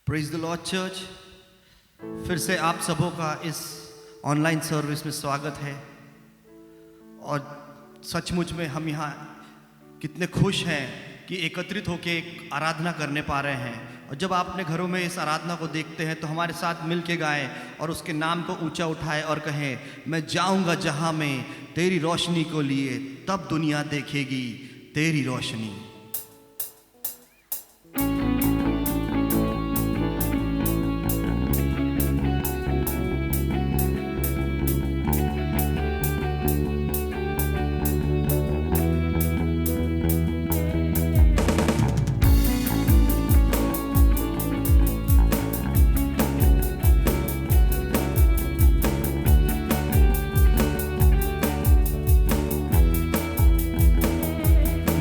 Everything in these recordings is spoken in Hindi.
Praise the Lord church. फिर से आप सबों का इस ऑनलाइन सर्विस में स्वागत है और सचमुच में हम यहाँ कितने खुश हैं कि एकत्रित होकर एक आराधना करने पा रहे हैं। और जब आप अपने घरों में इस आराधना को देखते हैं तो हमारे साथ मिल के गाएं और उसके नाम को ऊंचा उठाएं और कहें, मैं जाऊंगा जहां में तेरी रोशनी को लिए, तब दुनिया देखेगी तेरी रोशनी।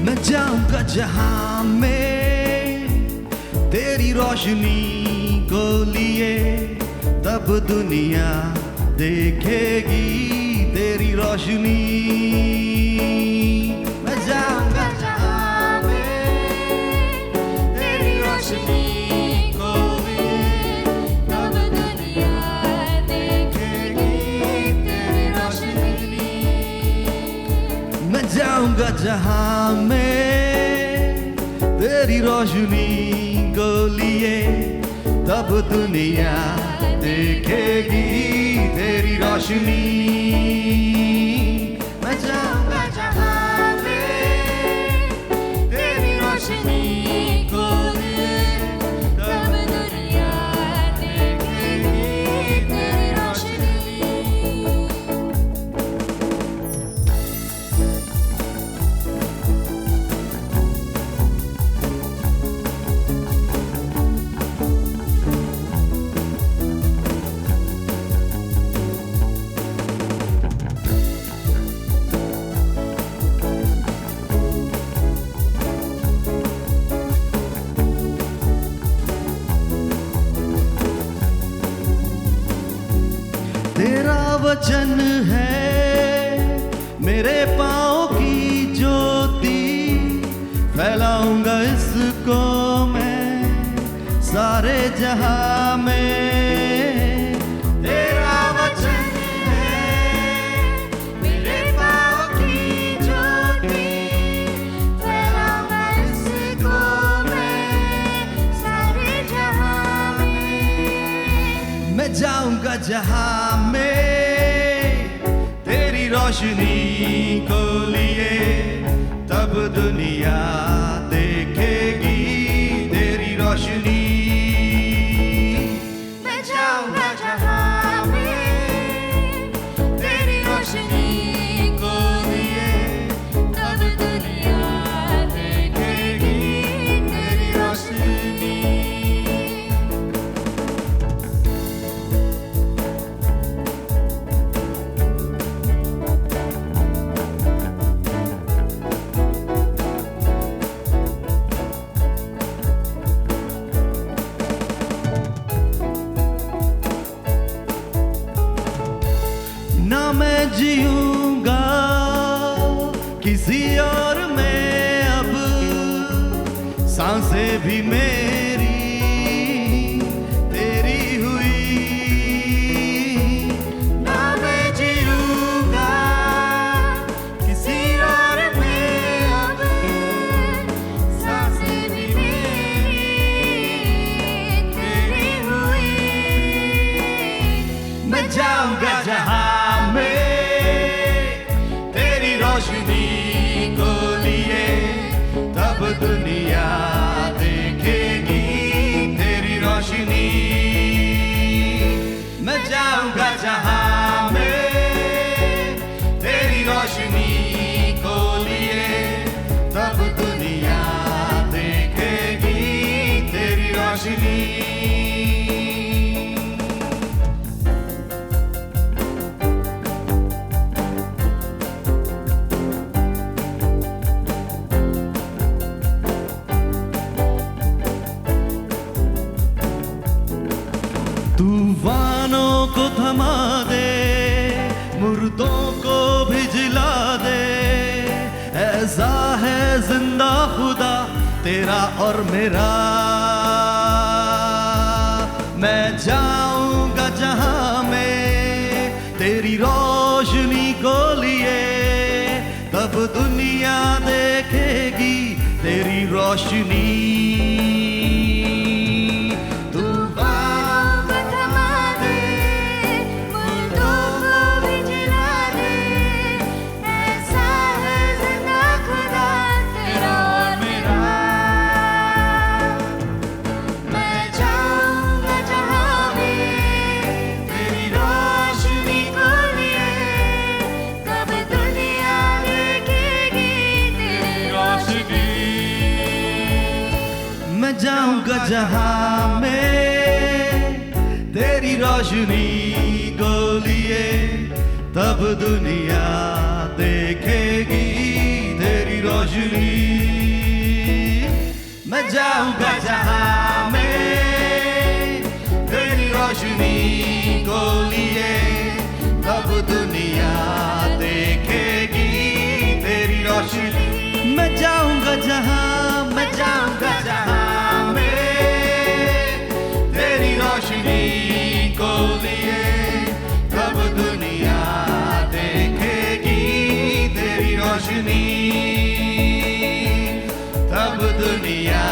मैं जाऊंगा जहां में तेरी रोशनी को लिए, तब दुनिया देखेगी तेरी रोशनी। मैं जाऊंगा जहां में तेरी रोशनी को लिए, तब दुनिया देखेगी तेरी रोशनी। मैं जाऊंगा जहां में तेरी रोशनी को लिए, तब दुनिया देखेगी तेरी रोशनी। मैं जाऊंगा जहां में तेरी रोशनी को लिए, तब दुनिया देखेगी तेरी रोशनी। तेरा वचन है मेरे पाँव की ज्योति, फैलाऊंगा इसको मैं सारे जहां में। तेरा वचन है मेरे पाँव की ज्योति, फैलाऊंगा इसको मैं सारे जहां में। मैं जाऊंगा जहां में तेरी रोशनी को लिए, तब दुनिया देखेगी तेरी रोशनी। मैं जाऊंगा जहां में तेरी रोशनी को लिए, तब दुनिया देखेगी तेरी रोशनी। ना मैं जीऊंगा किसी और में अब, सांसें भी मेरी तेरी हुई। ना मैं जीऊंगा किसी और में अब, सांसें भी मेरी तेरी हुई। मैं जाऊंगा जहां रोशनी को लिए, ऐसा है जिंदा खुदा तेरा और मेरा। मैं जाऊंगा जहां में तेरी रोशनी को लिए, तब दुनिया देखेगी तेरी रोशनी। मैं जाऊंगा जहां में तेरी रोशनी को लिए, तब दुनिया देखेगी तेरी रोशनी। मैं जाऊंगा जहां में तेरी रोशनी को लिए, तब दुनिया देखेगी तेरी रोशनी। मैं जाऊंगा जहां को लिए, तब दुनिया देखेगी तेरी रोशनी। तब दुनिया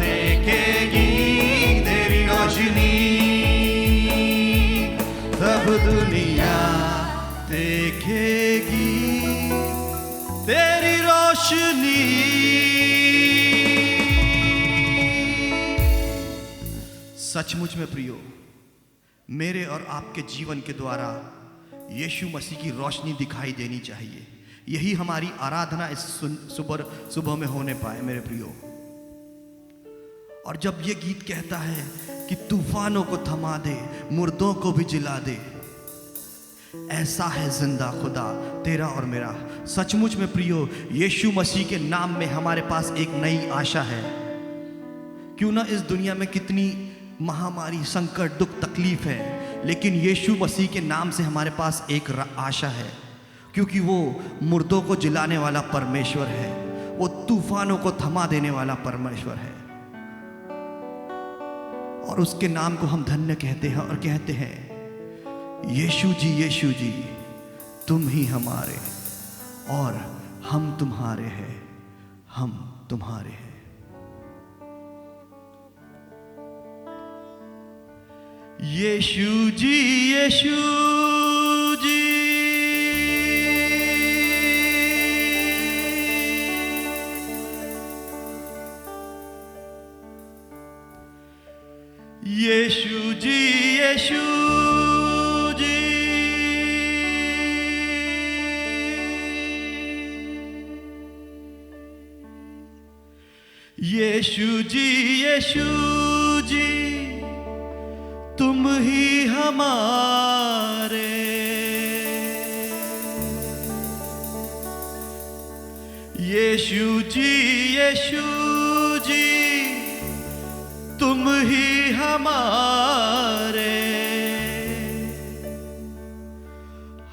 देखेगी तेरी रोशनी। तब दुनिया देखेगी तेरी रोशनी। सचमुच में प्रियो, मेरे और आपके जीवन के द्वारा यीशु मसीह की रोशनी दिखाई देनी चाहिए। यही हमारी आराधना इस सुबह में होने पाए मेरे प्रियो। और जब ये गीत कहता है कि तूफानों को थमा दे, मुर्दों को भी जिला दे, ऐसा है जिंदा खुदा तेरा और मेरा। सचमुच में प्रियो, यीशु मसीह के नाम में हमारे पास एक नई आशा है। क्यों ना इस दुनिया में कितनी महामारी, संकट, दुख, तकलीफ है, लेकिन यीशु मसीह के नाम से हमारे पास एक आशा है, क्योंकि वो मुर्दों को जिलाने वाला परमेश्वर है, वो तूफानों को थमा देने वाला परमेश्वर है। और उसके नाम को हम धन्य कहते हैं और कहते हैं, यीशु जी तुम ही हमारे और हम तुम्हारे हैं, हम तुम्हारे हैं। यीशु जी यीशु जी यीशु जी यीशु जी यीशु जी यीशु जी तुम ही हमारे। यीशु जी तुम ही हमारे,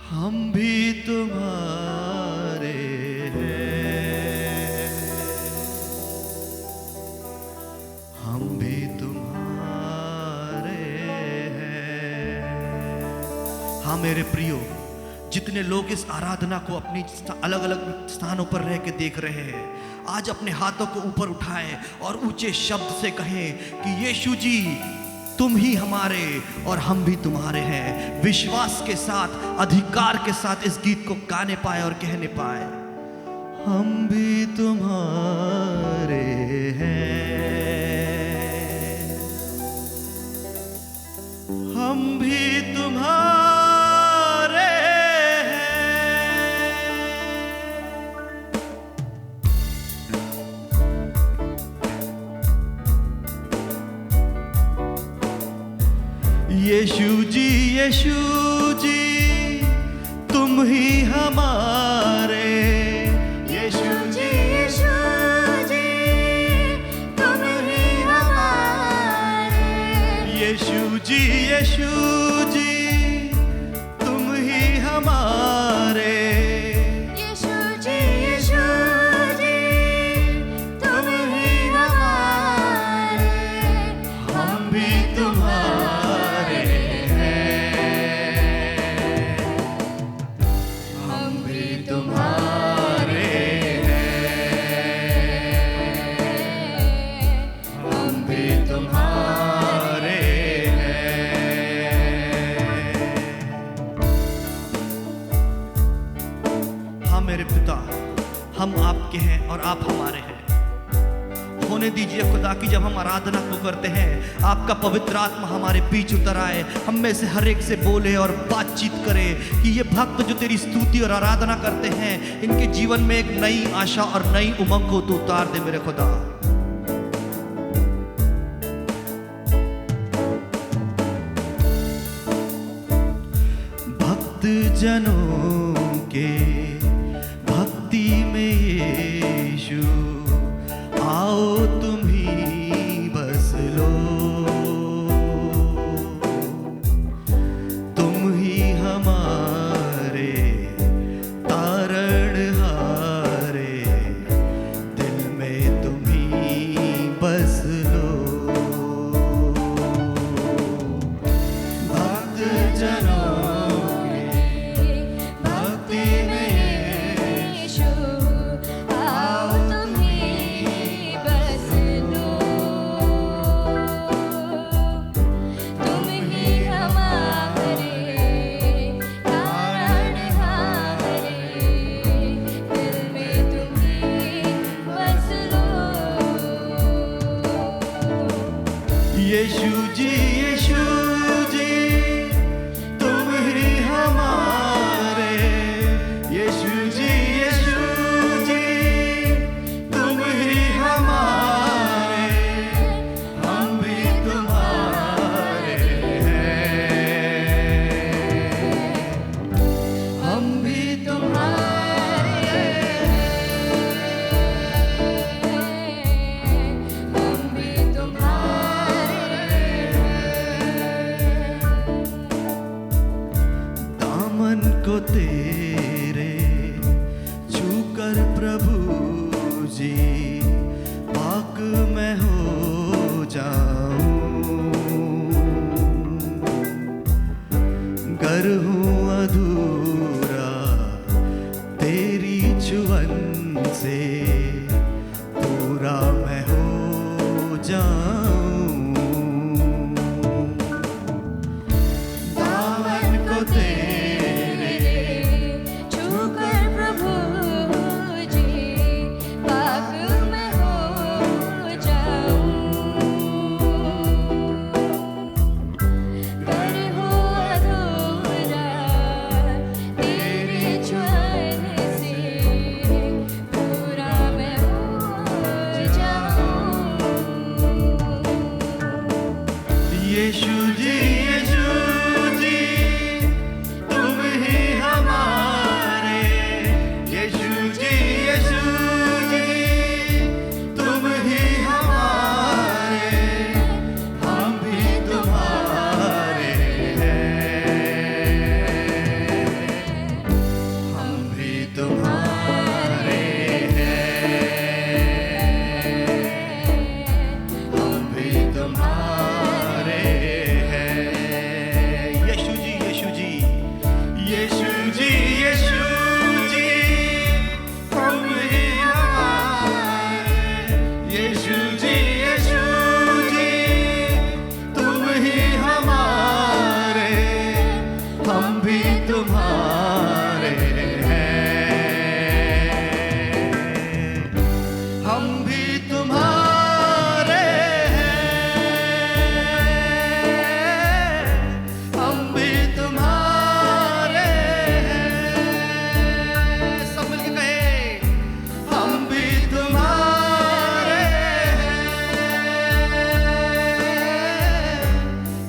हम भी तुम्हारे हैं, हम भी तुम्हारे हैं। हाँ मेरे प्रियो, जितने लोग इस आराधना को अपनी अलग अलग स्थानों पर रह के देख रहे हैं, आज अपने हाथों को ऊपर उठाएं और ऊंचे शब्द से कहें कि यीशु जी तुम ही हमारे और हम भी तुम्हारे हैं। विश्वास के साथ, अधिकार के साथ इस गीत को गाने पाए और कहने पाए, हम भी तुम्हारे हैं, हम भी तुम्हारे। यीशु जी तुम ही हमारे। यीशु जी तुम ही हमारे। यीशु जी तुम ही हमारे। यीशु जी आपके हैं और आप हमारे हैं। होने दीजिए खुदा कि जब हम आराधना को करते हैं, आपका पवित्र आत्मा हमारे बीच उतर आए, हम में से हर एक से बोले और बातचीत करे कि ये भक्त जो तेरी स्तुति और आराधना करते हैं, इनके जीवन में एक नई आशा और नई उमंग को तू उतार दे मेरे खुदा। भक्त जनों के भक्ति में यीशु, आओ तुम ही बस लो, तुम ही हमारे तारणहारे, दिल में तुम ही बस लो। भक्त जनों यीशु जी, यीशु जी, तुम ही हमारे, यीशु जी, यीशु जी, तुम ही हमारे, हम भी तुम्हारे हैं, हम भी तुम्हारे हैं, हम भी तुम्हारे। दामन को तेरे छूकर प्रभु जी, पाक मैं हो जाऊं, गर हूं अधूरा तेरी छुअन से, पूरा मैं हो जाऊं। दामन को तेरे छूकर प्रभु जी, पाक मैं हो जाऊं, कर हो अधूरा तेरे छुअन से, पूरा मैं हो जाऊं। यीशु जी, यीशु जी, तुम ही हमारे, यीशु जी, यीशु जी, तुम ही हमारे, हम भी तुम्हारे हैं, हम भी तुम्हारे हैं, हम भी तुम्हारे हैं। यीशु जी, यीशु जी, यीशु जी, यीशु जी, हम ही हमारे, यीशु जी, यीशु जी, तुम ही हमारे, हम भी तुम्हारे हैं, हम भी तुम्हारे हैं, हम भी तुम्हारे हैं। सब मिलके कहे, हम भी तुम्हारे हैं,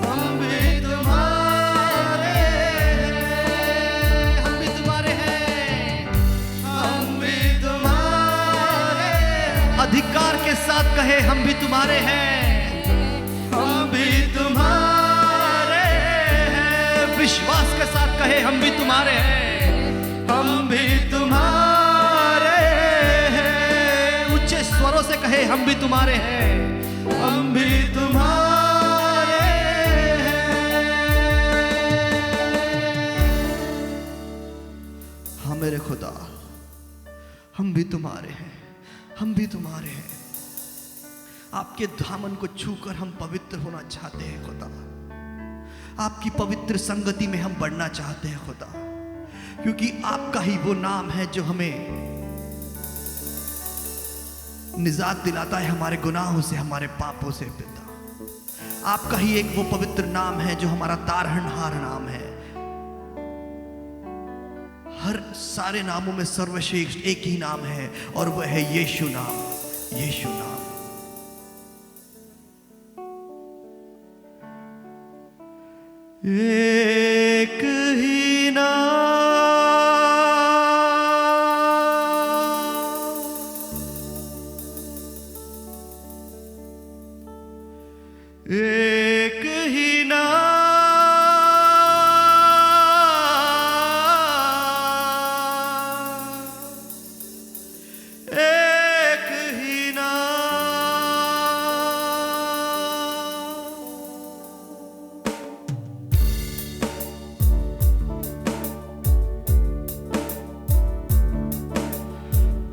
हम भी तुम्हारे हैं, हम भी तुम्हारे हैं, हम भी तुम्हारे। अधिकार के साथ कहे, हम भी तुम्हारे हैं, हम भी तुम्हारे हैं। विश्वास के साथ कहे, हम भी तुम्हारे हैं, हम भी तुम्हारे हैं। ऊंचे स्वरों से कहे, हम भी तुम्हारे हैं, हम भी तुम्हारे हैं। हाँ मेरे खुदा, हम भी तुम्हारे हैं, हम भी तुम्हारे हैं। आपके दामन को छूकर हम पवित्र होना चाहते हैं खुदा। आपकी पवित्र संगति में हम बढ़ना चाहते हैं खुदा, क्योंकि आपका ही वो नाम है जो हमें निजात दिलाता है हमारे गुनाहों से, हमारे पापों से। पिता, आपका ही एक वो पवित्र नाम है जो हमारा तारणहार नाम है। हर सारे नामों में सर्वश्रेष्ठ एक ही नाम है और वह है यीशु नाम। यीशु नाम। एक ही नाम, एक ही नाम, एक ही नाम।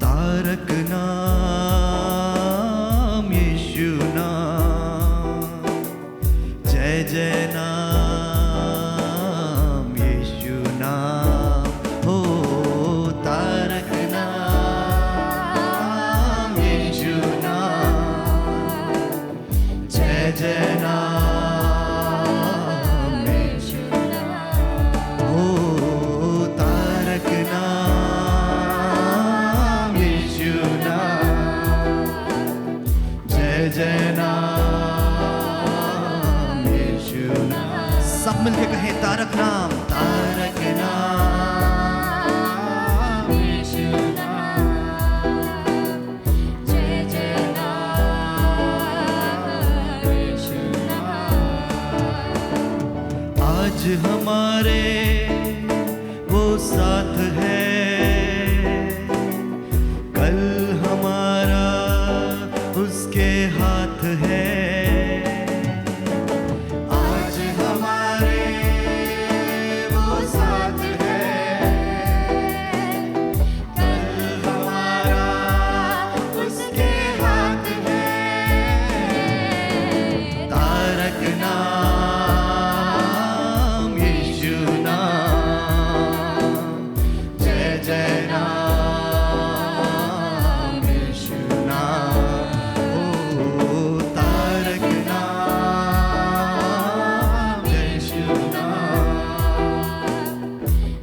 तारक नाम यीशु नाम, जय जय नाम यीशु नाम। हो तारक नाम यीशु नाम, जय जय नाम यीशु नाम। हो तारक नाम यीशु नाम, जय जय नाम यीशु नाम। सब मिलके कहें तारक नाम, तारक नाम यीशु नाम, जय जय नाम यीशु नाम। आज हमारे वो साथ है, कल हमारा उसके हाथ है। आज हमारे वो साथ है, कल हमारा उसके हाथ है। तारक नाम यीशु नाम, जय जय नाम यीशु नाम। ओ तारक नाम यीशु नाम,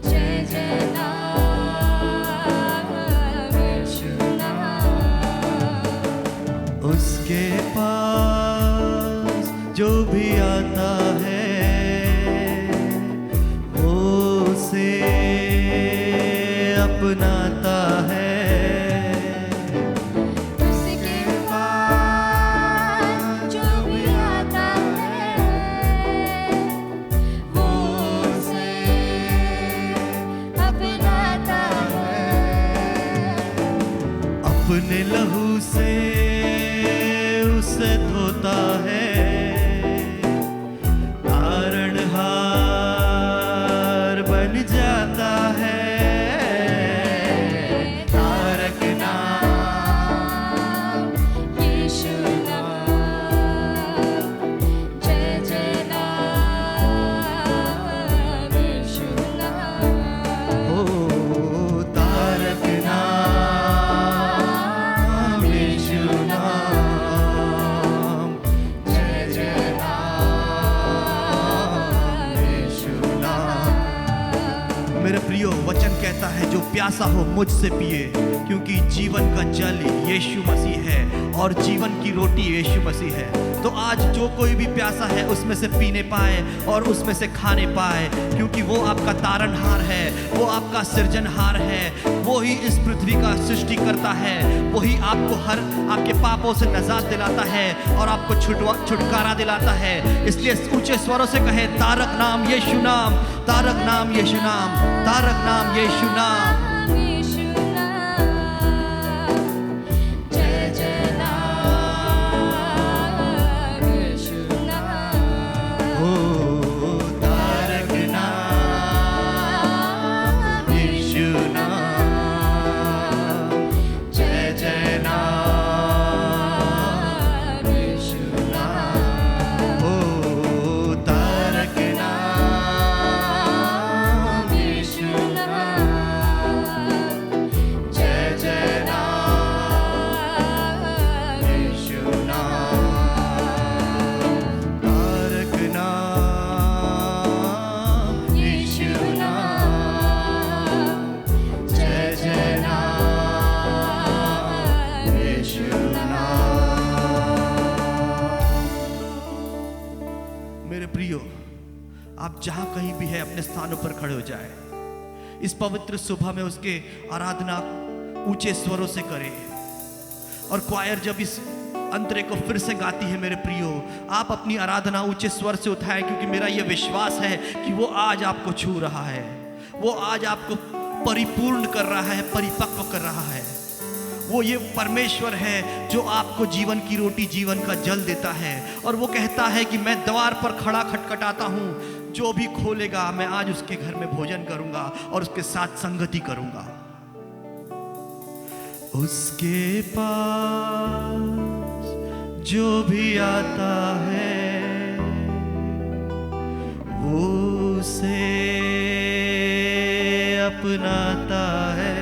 जय जय नाम यीशु नाम। उसके पास जो भी आता है वो उसे अपनाता है। उसके पास जो भी आता है वो उसे अपनाता है। अपने लहू से उसे धोता है, तारणहार बन जाता है। तारक नाम यीशु नाम, जय जय नाम यीशु नाम। ओ तारक नाम यीशु नाम, जय जय नाम यीशु नाम। मेरे प्रियो, वचन कहता है जो प्यासा हो मुझसे पिए, क्योंकि जीवन का जल यीशु मसीह है और जीवन की रोटी यीशु मसीह है। तो आज जो कोई भी प्यासा है उसमें से पीने पाए और उसमें से खाने पाए, क्योंकि वो आपका तारणहार है, वो आपका सृजनहार है, वो ही इस पृथ्वी का सृष्टि करता है, वही आपको हर आपके पापों से निजात दिलाता है और आपको छुटकारा दिलाता है। इसलिए ऊंचे स्वरों से कहे तारक नाम यीशु नाम, तारक नाम यीशु नाम, तारक नाम यीशु नाम। यीशु नाम, जय जय नाम यीशु नाम। ओ तारक नाम यीशु नाम, जय जय नाम यीशु नाम। ओ तारक नाम यीशु नाम, आप जहां कहीं भी है अपने स्थानों पर खड़े हो जाए। इस पवित्र सुबह में उसके आराधना ऊंचे स्वरों से करें। और क्वायर जब इस अंतरे को फिर से गाती है मेरे प्रियो, आप अपनी आराधना ऊंचे स्वर से उठाएं, क्योंकि मेरा यह विश्वास है कि वो आज आपको छू रहा है, वो आज आपको परिपूर्ण कर रहा है, परिपक्व कर रहा है। वो ये परमेश्वर है जो आपको जीवन की रोटी, जीवन का जल देता है। और वो कहता है कि मैं द्वार पर खड़ा खटखटाता हूँ, जो भी खोलेगा मैं आज उसके घर में भोजन करूंगा और उसके साथ संगति करूंगा। उसके पास जो भी आता है वो उसे अपनाता है।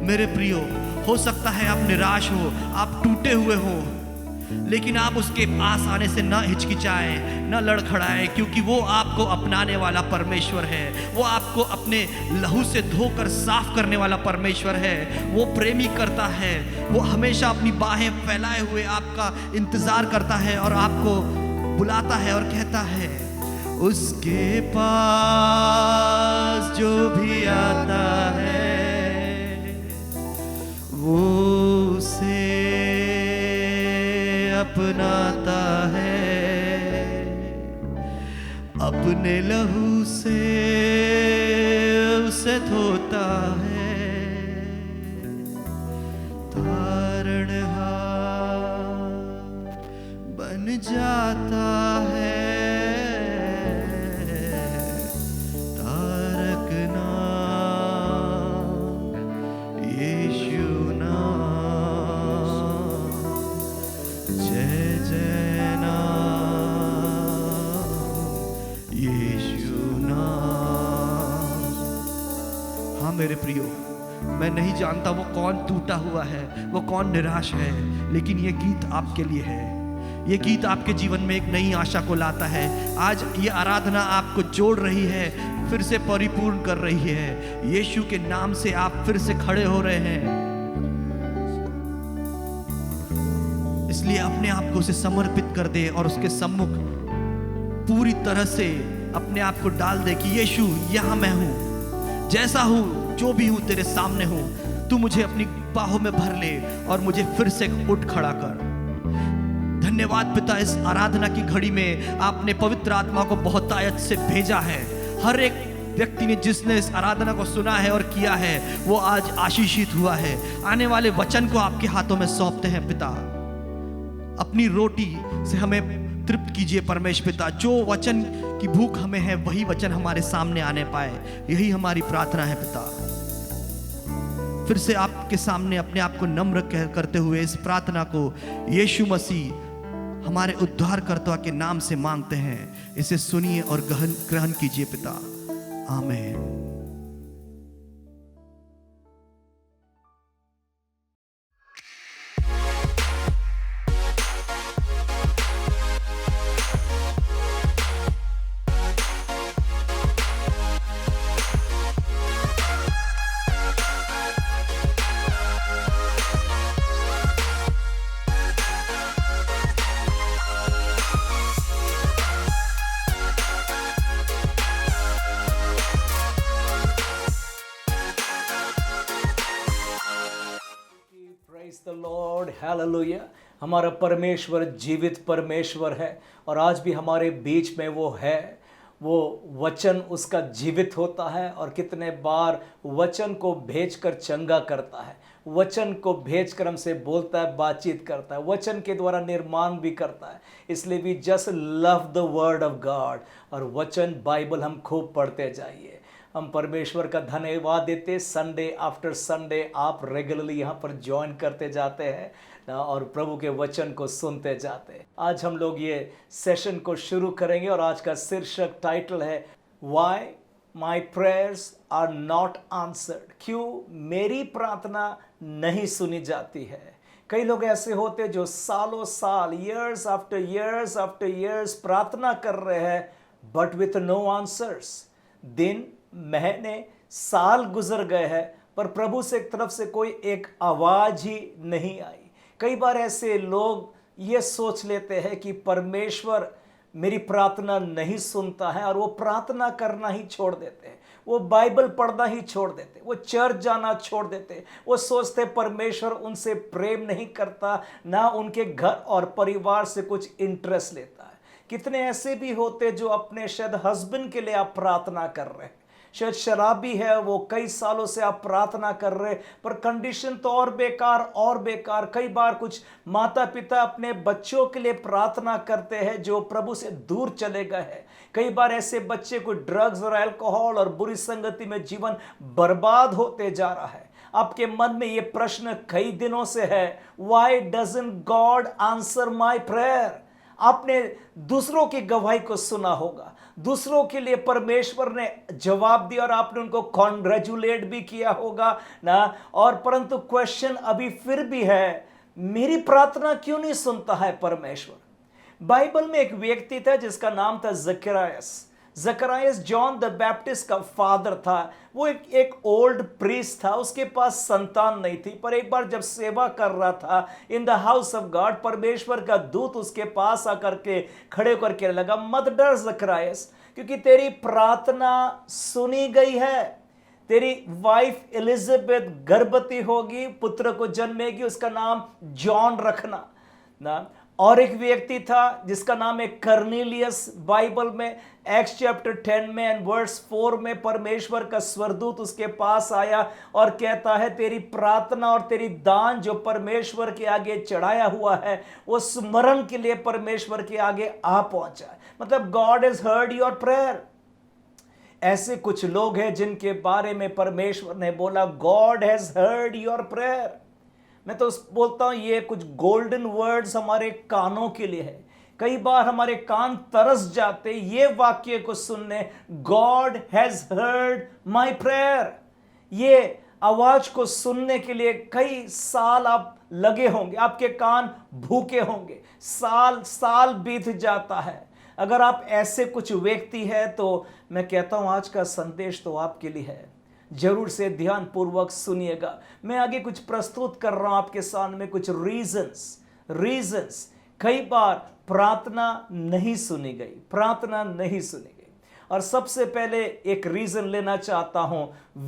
मेरे प्रियो, हो सकता है आप निराश हो, आप टूटे हुए हो, लेकिन आप उसके पास आने से ना हिचकिचाएं, ना लड़खड़ाएं, क्योंकि वो आपको अपनाने वाला परमेश्वर है। वो आपको अपने लहू से धोकर साफ करने वाला परमेश्वर है। वो प्रेमी करता है, वो हमेशा अपनी बाहें फैलाए हुए आपका इंतजार करता है और आपको बुलाता है और कहता है, उसके पास जो भी आता है वो उसे अपनाता है, अपने लहू से उसे धोता है, तारणहार बन जाता है, तारक नाम यीशु नाम, जय जय नाम यीशु नाम। हाँ मेरे प्रियो, मैं नहीं जानता वो कौन टूटा हुआ है, वो कौन निराश है, लेकिन ये गीत आपके लिए है। ये गीत आपके जीवन में एक नई आशा को लाता है। आज ये आराधना आपको जोड़ रही है, फिर से परिपूर्ण कर रही है। यीशु के नाम से आप फिर से खड़े हो रहे हैं, इसलिए अपने आप को उसे समर्पित कर दे और उसके सम्मुख पूरी तरह से अपने आप को डाल दे कि यीशु, यहाँ मैं हूँ, जैसा हूँ, जो भी हूँ तेरे सामने हूँ। तू मुझे अपनी बाहों में भर ले और मुझे फिर से उठ खड़ा कर। धन्यवाद पिता, इस आराधना की घड़ी में आपने पवित्र आत्मा को बहुतायत से भेजा है। हर एक व्यक्ति ने जिसने इस आराधना को सुना है और किया है, वो आज आशीषित हुआ है। आने वाले वचन को आपके हाथों में सौंपते हैं पिता। अपनी रोटी से हमें तृप्त कीजिए परमेश्वर पिता। जो वचन की भूख हमें है, वही वचन हमारे सामने आने पाए, यही हमारी प्रार्थना है पिता। फिर से आपके सामने अपने आप को नम्र करते हुए इस प्रार्थना को यीशु मसीह हमारे उद्धारकर्ता के नाम से मांगते हैं। इसे सुनिए और ग्रहण कीजिए पिता। आमीन। Praise the Lord, Hallelujah। हमारा परमेश्वर जीवित परमेश्वर है और आज भी हमारे बीच में वो है। वो वचन उसका जीवित होता है और कितने बार वचन को भेजकर चंगा करता है, वचन को भेजकर हमसे बोलता है, बातचीत करता है, वचन के द्वारा निर्माण भी करता है। इसलिए भी just love the word of God. और वचन बाइबल हम खूब पढ़ते जाइए। हम परमेश्वर का धन्यवाद देते। संडे आफ्टर संडे आप रेगुलरली यहाँ पर ज्वाइन करते जाते हैं और प्रभु के वचन को सुनते जाते हैं। आज हम लोग ये सेशन को शुरू करेंगे और आज का शीर्षक टाइटल है why my prayers are not answered. क्यों मेरी प्रार्थना नहीं सुनी जाती है। कई लोग ऐसे होते जो सालों साल, ईयर्स आफ्टर ईयर्स प्रार्थना कर रहे हैं बट विथ नो आंसर्स। दिन, महीने, साल गुजर गए हैं पर प्रभु से तरफ से कोई एक आवाज ही नहीं आई। कई बार ऐसे लोग ये सोच लेते हैं कि परमेश्वर मेरी प्रार्थना नहीं सुनता है और वो प्रार्थना करना ही छोड़ देते हैं, वो बाइबल पढ़ना ही छोड़ देते, वो चर्च जाना छोड़ देते, वो सोचते परमेश्वर उनसे प्रेम नहीं करता, ना उनके घर और परिवार से कुछ इंटरेस्ट लेता है। कितने ऐसे भी होते जो अपने शायद हस्बैंड के लिए आप प्रार्थना कर रहे हैं, शायद शराबी है वो, कई सालों से आप प्रार्थना कर रहे, पर कंडीशन तो और बेकार। कई बार कुछ माता पिता अपने बच्चों के लिए प्रार्थना करते हैं जो प्रभु से दूर चले गए हैं। कई बार ऐसे बच्चे को ड्रग्स और अल्कोहल और बुरी संगति में जीवन बर्बाद होते जा रहा है। आपके मन में ये प्रश्न कई दिनों से है, why doesn't God answer my prayer? आपने दूसरों की गवाही को सुना होगा, दूसरों के लिए परमेश्वर ने जवाब दिया और आपने उनको कॉन्ग्रेचुलेट भी किया होगा ना। और परंतु क्वेश्चन अभी फिर भी है, मेरी प्रार्थना क्यों नहीं सुनता है परमेश्वर? बाइबल में एक व्यक्ति था जिसका नाम था जकरायस जॉन द बैप्टिस्ट का फादर था। वो एक ओल्ड प्रीस्ट था, उसके पास संतान नहीं थी, पर एक बार जब सेवा कर रहा था in the house of God, परमेश्वर का दूत उसके पास आकर के खड़े होकर के लगा, मत डर जकरायस, क्योंकि तेरी प्रार्थना सुनी गई है। तेरी वाइफ एलिजाबेथ गर्भवती होगी, पुत्र को जन्मेगी, उसका नाम जॉन रखना ना। और एक व्यक्ति था जिसका नाम है कर्नेलियस। बाइबल में एक्स चैप्टर 10 में एंड वर्स 4 में परमेश्वर का स्वर्गदूत उसके पास आया और कहता है तेरी प्रार्थना और तेरी दान जो परमेश्वर के आगे चढ़ाया हुआ है वो स्मरण के लिए परमेश्वर के आगे आ पहुंचा। मतलब God has heard your prayer. ऐसे कुछ लोग हैं जिनके बारे में परमेश्वर ने बोला God has heard your prayer. मैं तो बोलता हूं ये कुछ गोल्डन वर्ड्स हमारे कानों के लिए है। कई बार हमारे कान तरस जाते ये वाक्य को सुनने, God has heard my prayer. ये आवाज को सुनने के लिए कई साल आप लगे होंगे, आपके कान भूखे होंगे, साल बीत जाता है। अगर आप ऐसे कुछ व्यक्ति हैं तो मैं कहता हूं आज का संदेश तो आपके लिए है, जरूर से ध्यान पूर्वक सुनिएगा। मैं आगे कुछ प्रस्तुत कर रहा हूं आपके सामने, कुछ रीजंस कई बार प्रार्थना नहीं सुनी गई। और सबसे पहले एक रीजन लेना चाहता हूं,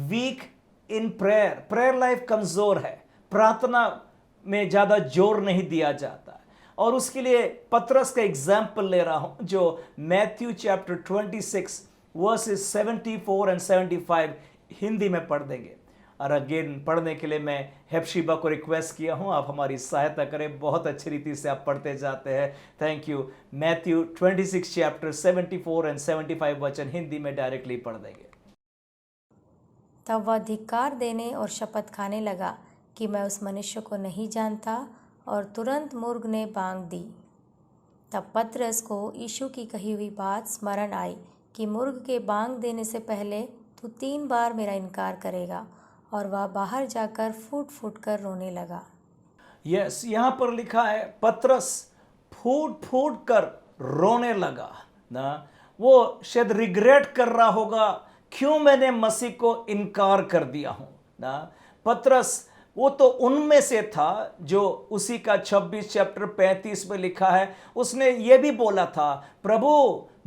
वीक इन प्रेयर लाइफ कमजोर है, प्रार्थना में ज्यादा जोर नहीं दिया जाता। और उसके लिए पतरस का एग्जाम्पल ले रहा हूं जो Matthew chapter 26 versus 74 and 75 Hindi में पढ़ देंगे। और अगेन पढ़ने के लिए मैं हेप्शिबा को रिक्वेस्ट किया हूं, आप हमारी सहायता करें, बहुत अच्छी रीति से आप पढ़ते जाते हैं, thank you. Matthew 26 chapter 74 and 75 वचन हिंदी में डायरेक्टली पढ़ देंगे। तब वह धिक्कार देने और शपथ खाने लगा कि मैं उस मनुष्य को नहीं जानता, और तुरंत मुर्ग ने बांग दी। तब पतरस को यीशु की कही हुई बात स्मरण आई कि मुर्ग के बांग देने से पहले तू 3 बार मेरा इनकार करेगा, और वह बाहर जाकर फूट फूट कर रोने लगा। यस, यहाँ पर लिखा है पतरस फूट फूट कर रोने लगा ना। वो शायद रिग्रेट कर रहा होगा, क्यों मैंने मसीह को इनकार कर दिया हूं ना। पतरस वो तो उनमें से था जो उसी का 26 चैप्टर 35 में लिखा है, उसने ये भी बोला था प्रभु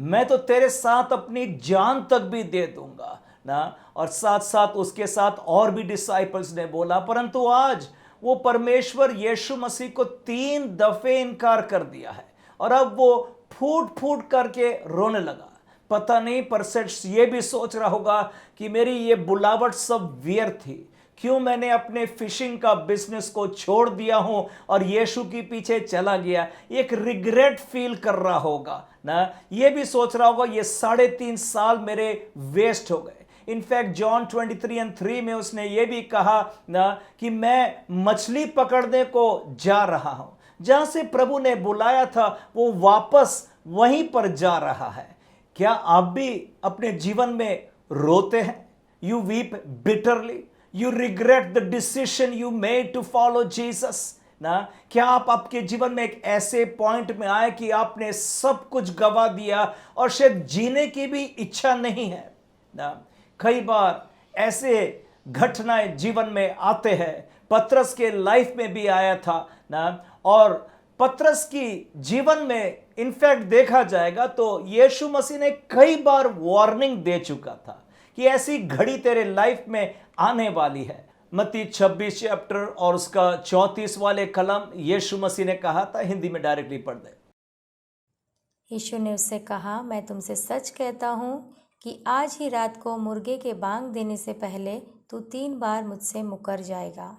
मैं तो तेरे साथ अपनी जान तक भी दे दूंगा ना। और साथ साथ उसके साथ और भी डिसाइपल्स ने बोला, परंतु आज वो परमेश्वर यीशु मसीह को 3 दफे इनकार कर दिया है और अब वो फूट फूट करके रोने लगा। पता नहीं परसेंट्स ये भी सोच रहा होगा कि मेरी ये बुलावट सब व्यर्थ थी, क्यों मैंने अपने फिशिंग का बिजनेस को छोड़ दिया हूं और यीशु के पीछे चला गया। एक रिग्रेट फील कर रहा होगा ना। ये भी सोच रहा होगा ये 3.5 साल मेरे वेस्ट हो गए। इनफैक्ट जॉन 23:3 में उसने ये भी कहा ना कि मैं मछली पकड़ने को जा रहा हूं। जहां से प्रभु ने बुलाया था वो वापस वहीं पर जा रहा है। क्या आप भी अपने जीवन में रोते हैं? You weep bitterly, you regret the decision you made to follow Jesus ना। क्या आप आपके जीवन में एक ऐसे पॉइंट में आए कि आपने सब कुछ गवा दिया और शायद जीने की भी इच्छा नहीं है ना। कई बार ऐसे घटनाएं जीवन में आते हैं, पतरस के लाइफ में भी आया था ना। और पतरस की जीवन में इनफैक्ट देखा जाएगा तो यीशु मसीह ने कई बार वार्निंग दे चुका था कि ऐसी घड़ी तेरे लाइफ में आने वाली है। मत्ती 26 चैप्टर और उसका 34 वाले कलम यीशु मसीह ने कहा था, हिंदी में डायरेक्टली पढ़ दे। यीशु ने उससे कहा, मैं तुमसे सच कहता हूँ कि आज ही रात को मुर्गे के बांग देने से पहले तू 3 बार मुझसे मुकर जाएगा।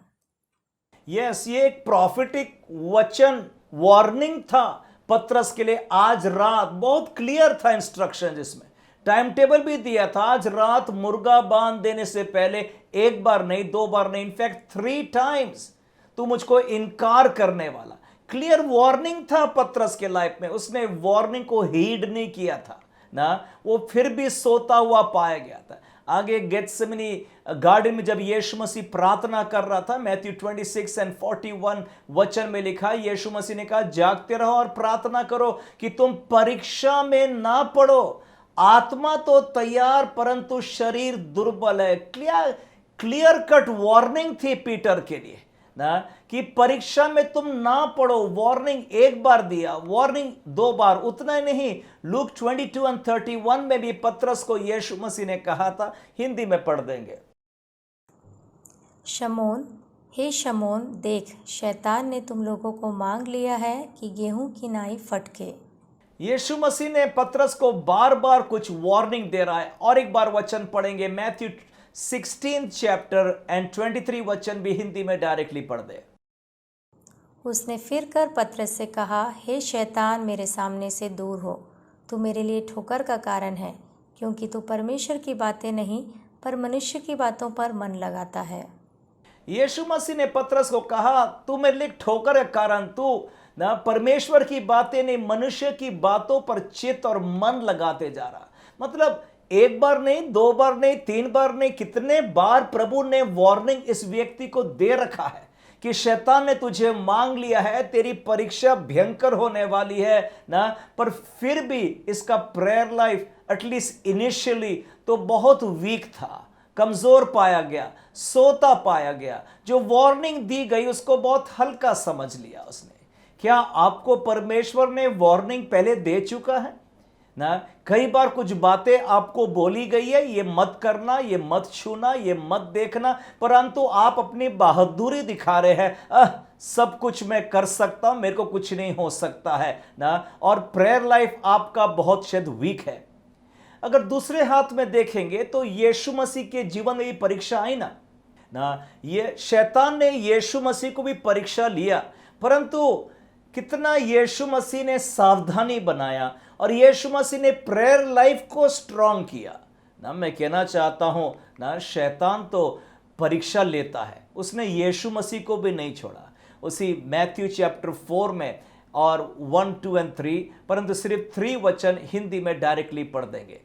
यस, ये एक प्रॉफिटिक वचन वार्निंग था पतरस के लिए। आज रात बहुत क्लियर था इंस्ट्रक्शन, जिसमें टाइम टेबल भी दिया था। आज रात मुर्गा बांध देने से पहले 1 बार नहीं, 2 बार नहीं, इनफैक्ट 3 टाइम्स तू मुझको इनकार करने वाला। क्लियर वार्निंग था पतरस के लाइफ में। उसने वार्निंग को हीड नहीं किया था ना, वो फिर भी सोता हुआ पाया गया था। आगे गेत्सेमनी गार्डन में जब यीशु मसीह प्रार्थना कर रहा था, मैथ्यू 26 और 41 वचन में लिखा, यीशु मसीह ने कहा, जागते रहो और प्रार्थना करो कि तुम परीक्षा में ना पड़ो। आत्मा तो तैयार परंतु शरीर दुर्बल है। क्लियर कट वार्निंग थी पीटर के लिए ना, कि परीक्षा में तुम ना पड़ो। वार्निंग 1 बार दिया, वार्निंग 2 बार, उतना ही नहीं। लूक 22 और 31 में भी पतरस को यीशु मसीह ने कहा था, हिंदी में पढ़ देंगे। शमौन, हे शमौन, देख, शैतान ने तुम लोगों को मांग लिया है कि गेहूं की नाई फटके। यीशु मसीह ने पतरस को बार बार कुछ वार्निंग दे रहा है। और एक बार वचन पढ़ेंगे, मैथ्यू 16 चैप्टर और 23 वचन भी हिंदी में डायरेक्टली पढ़ दे। उसने फिर कर पतरस से कहा, हे शैतान, मेरे सामने से दूर हो, तू मेरे लिए ठोकर का कारण है, क्योंकि तू परमेश्वर की बातें नहीं पर मनुष्य की बातों पर मन लगाता है। यीशु मसीह ने पतरस को कहा, तू मेरे लिए ठोकर का कारण, तू ना परमेश्वर की बातें नहीं, मनुष्य की बातों पर चित्त और मन लगाते जा रहा। मतलब 1 बार नहीं, 2 बार नहीं, 3 बार नहीं, कितने बार प्रभु ने वार्निंग इस व्यक्ति को दे रखा है कि शैतान ने तुझे मांग लिया है, तेरी परीक्षा भयंकर होने वाली है ना। पर फिर भी इसका प्रेयर लाइफ एटलीस्ट इनिशियली तो बहुत वीक था, कमजोर पाया गया, सोता पाया गया। जो वार्निंग दी गई उसको बहुत हल्का समझ लिया उसने। क्या आपको परमेश्वर ने वार्निंग पहले दे चुका है ना? कई बार कुछ बातें आपको बोली गई है, ये मत करना, ये मत छूना, ये मत देखना, परंतु आप अपनी बहादुरी दिखा रहे हैं, सब कुछ मैं कर सकता हूं, मेरे को कुछ नहीं हो सकता है ना। और प्रेयर लाइफ आपका बहुत शायद वीक है। अगर दूसरे हाथ में देखेंगे तो यीशु मसीह के जीवन में ये परीक्षा आई ना, ये शैतान ने यीशु मसीह को भी परीक्षा लिया, परंतु कितना यीशु मसीह ने सावधानी बनाया और यीशु मसीह ने प्रेयर लाइफ को स्ट्रांग किया ना। मैं कहना चाहता हूं ना, शैतान तो परीक्षा लेता है, उसने यीशु मसीह को भी नहीं छोड़ा। उसी मैथ्यू चैप्टर 4 में और 1, 2 और 3, परंतु सिर्फ 3 वचन हिंदी में डायरेक्टली पढ़ देंगे।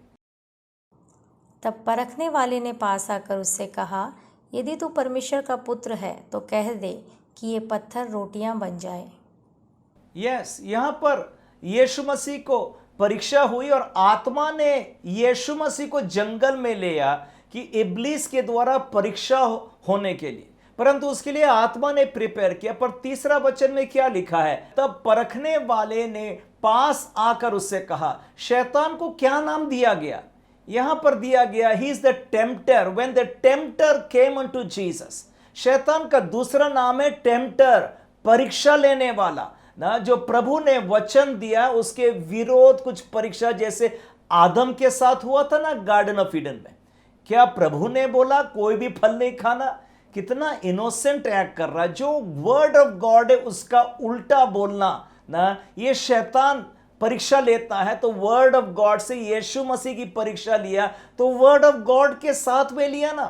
तब परखने वाले ने पास आकर उससे कहा, यदि तू परमेश्वर का पुत्र है तो कह दे कि ये पत्थर रोटियां बन जाए। यस, यहां पर यीशु मसीह को परीक्षा हुई और आत्मा ने यीशु मसीह को जंगल में ले आया कि इब्लीस के द्वारा परीक्षा होने के लिए, परंतु उसके लिए आत्मा ने प्रिपेयर किया। पर तीसरा वचन में क्या लिखा है? तब परखने वाले ने पास आकर उससे कहा। शैतान को क्या नाम दिया गया? यहां पर दिया गया, he is the tempter. When the tempter came unto Jesus, शैतान का दूसरा नाम है टेम्पटर, परीक्षा लेने वाला ना। जो प्रभु ने वचन दिया उसके विरोध कुछ परीक्षा, जैसे आदम के साथ हुआ था ना गार्डन ऑफ ईडन में। क्या प्रभु ने बोला कोई भी फल नहीं खाना? कितना इनोसेंट एक्ट कर रहा है। जो वर्ड ऑफ गॉड है उसका उल्टा बोलना ना, ये शैतान परीक्षा लेता है। तो वर्ड ऑफ गॉड से यीशु मसीह की परीक्षा लिया तो वर्ड ऑफ गॉड के साथ में लिया ना।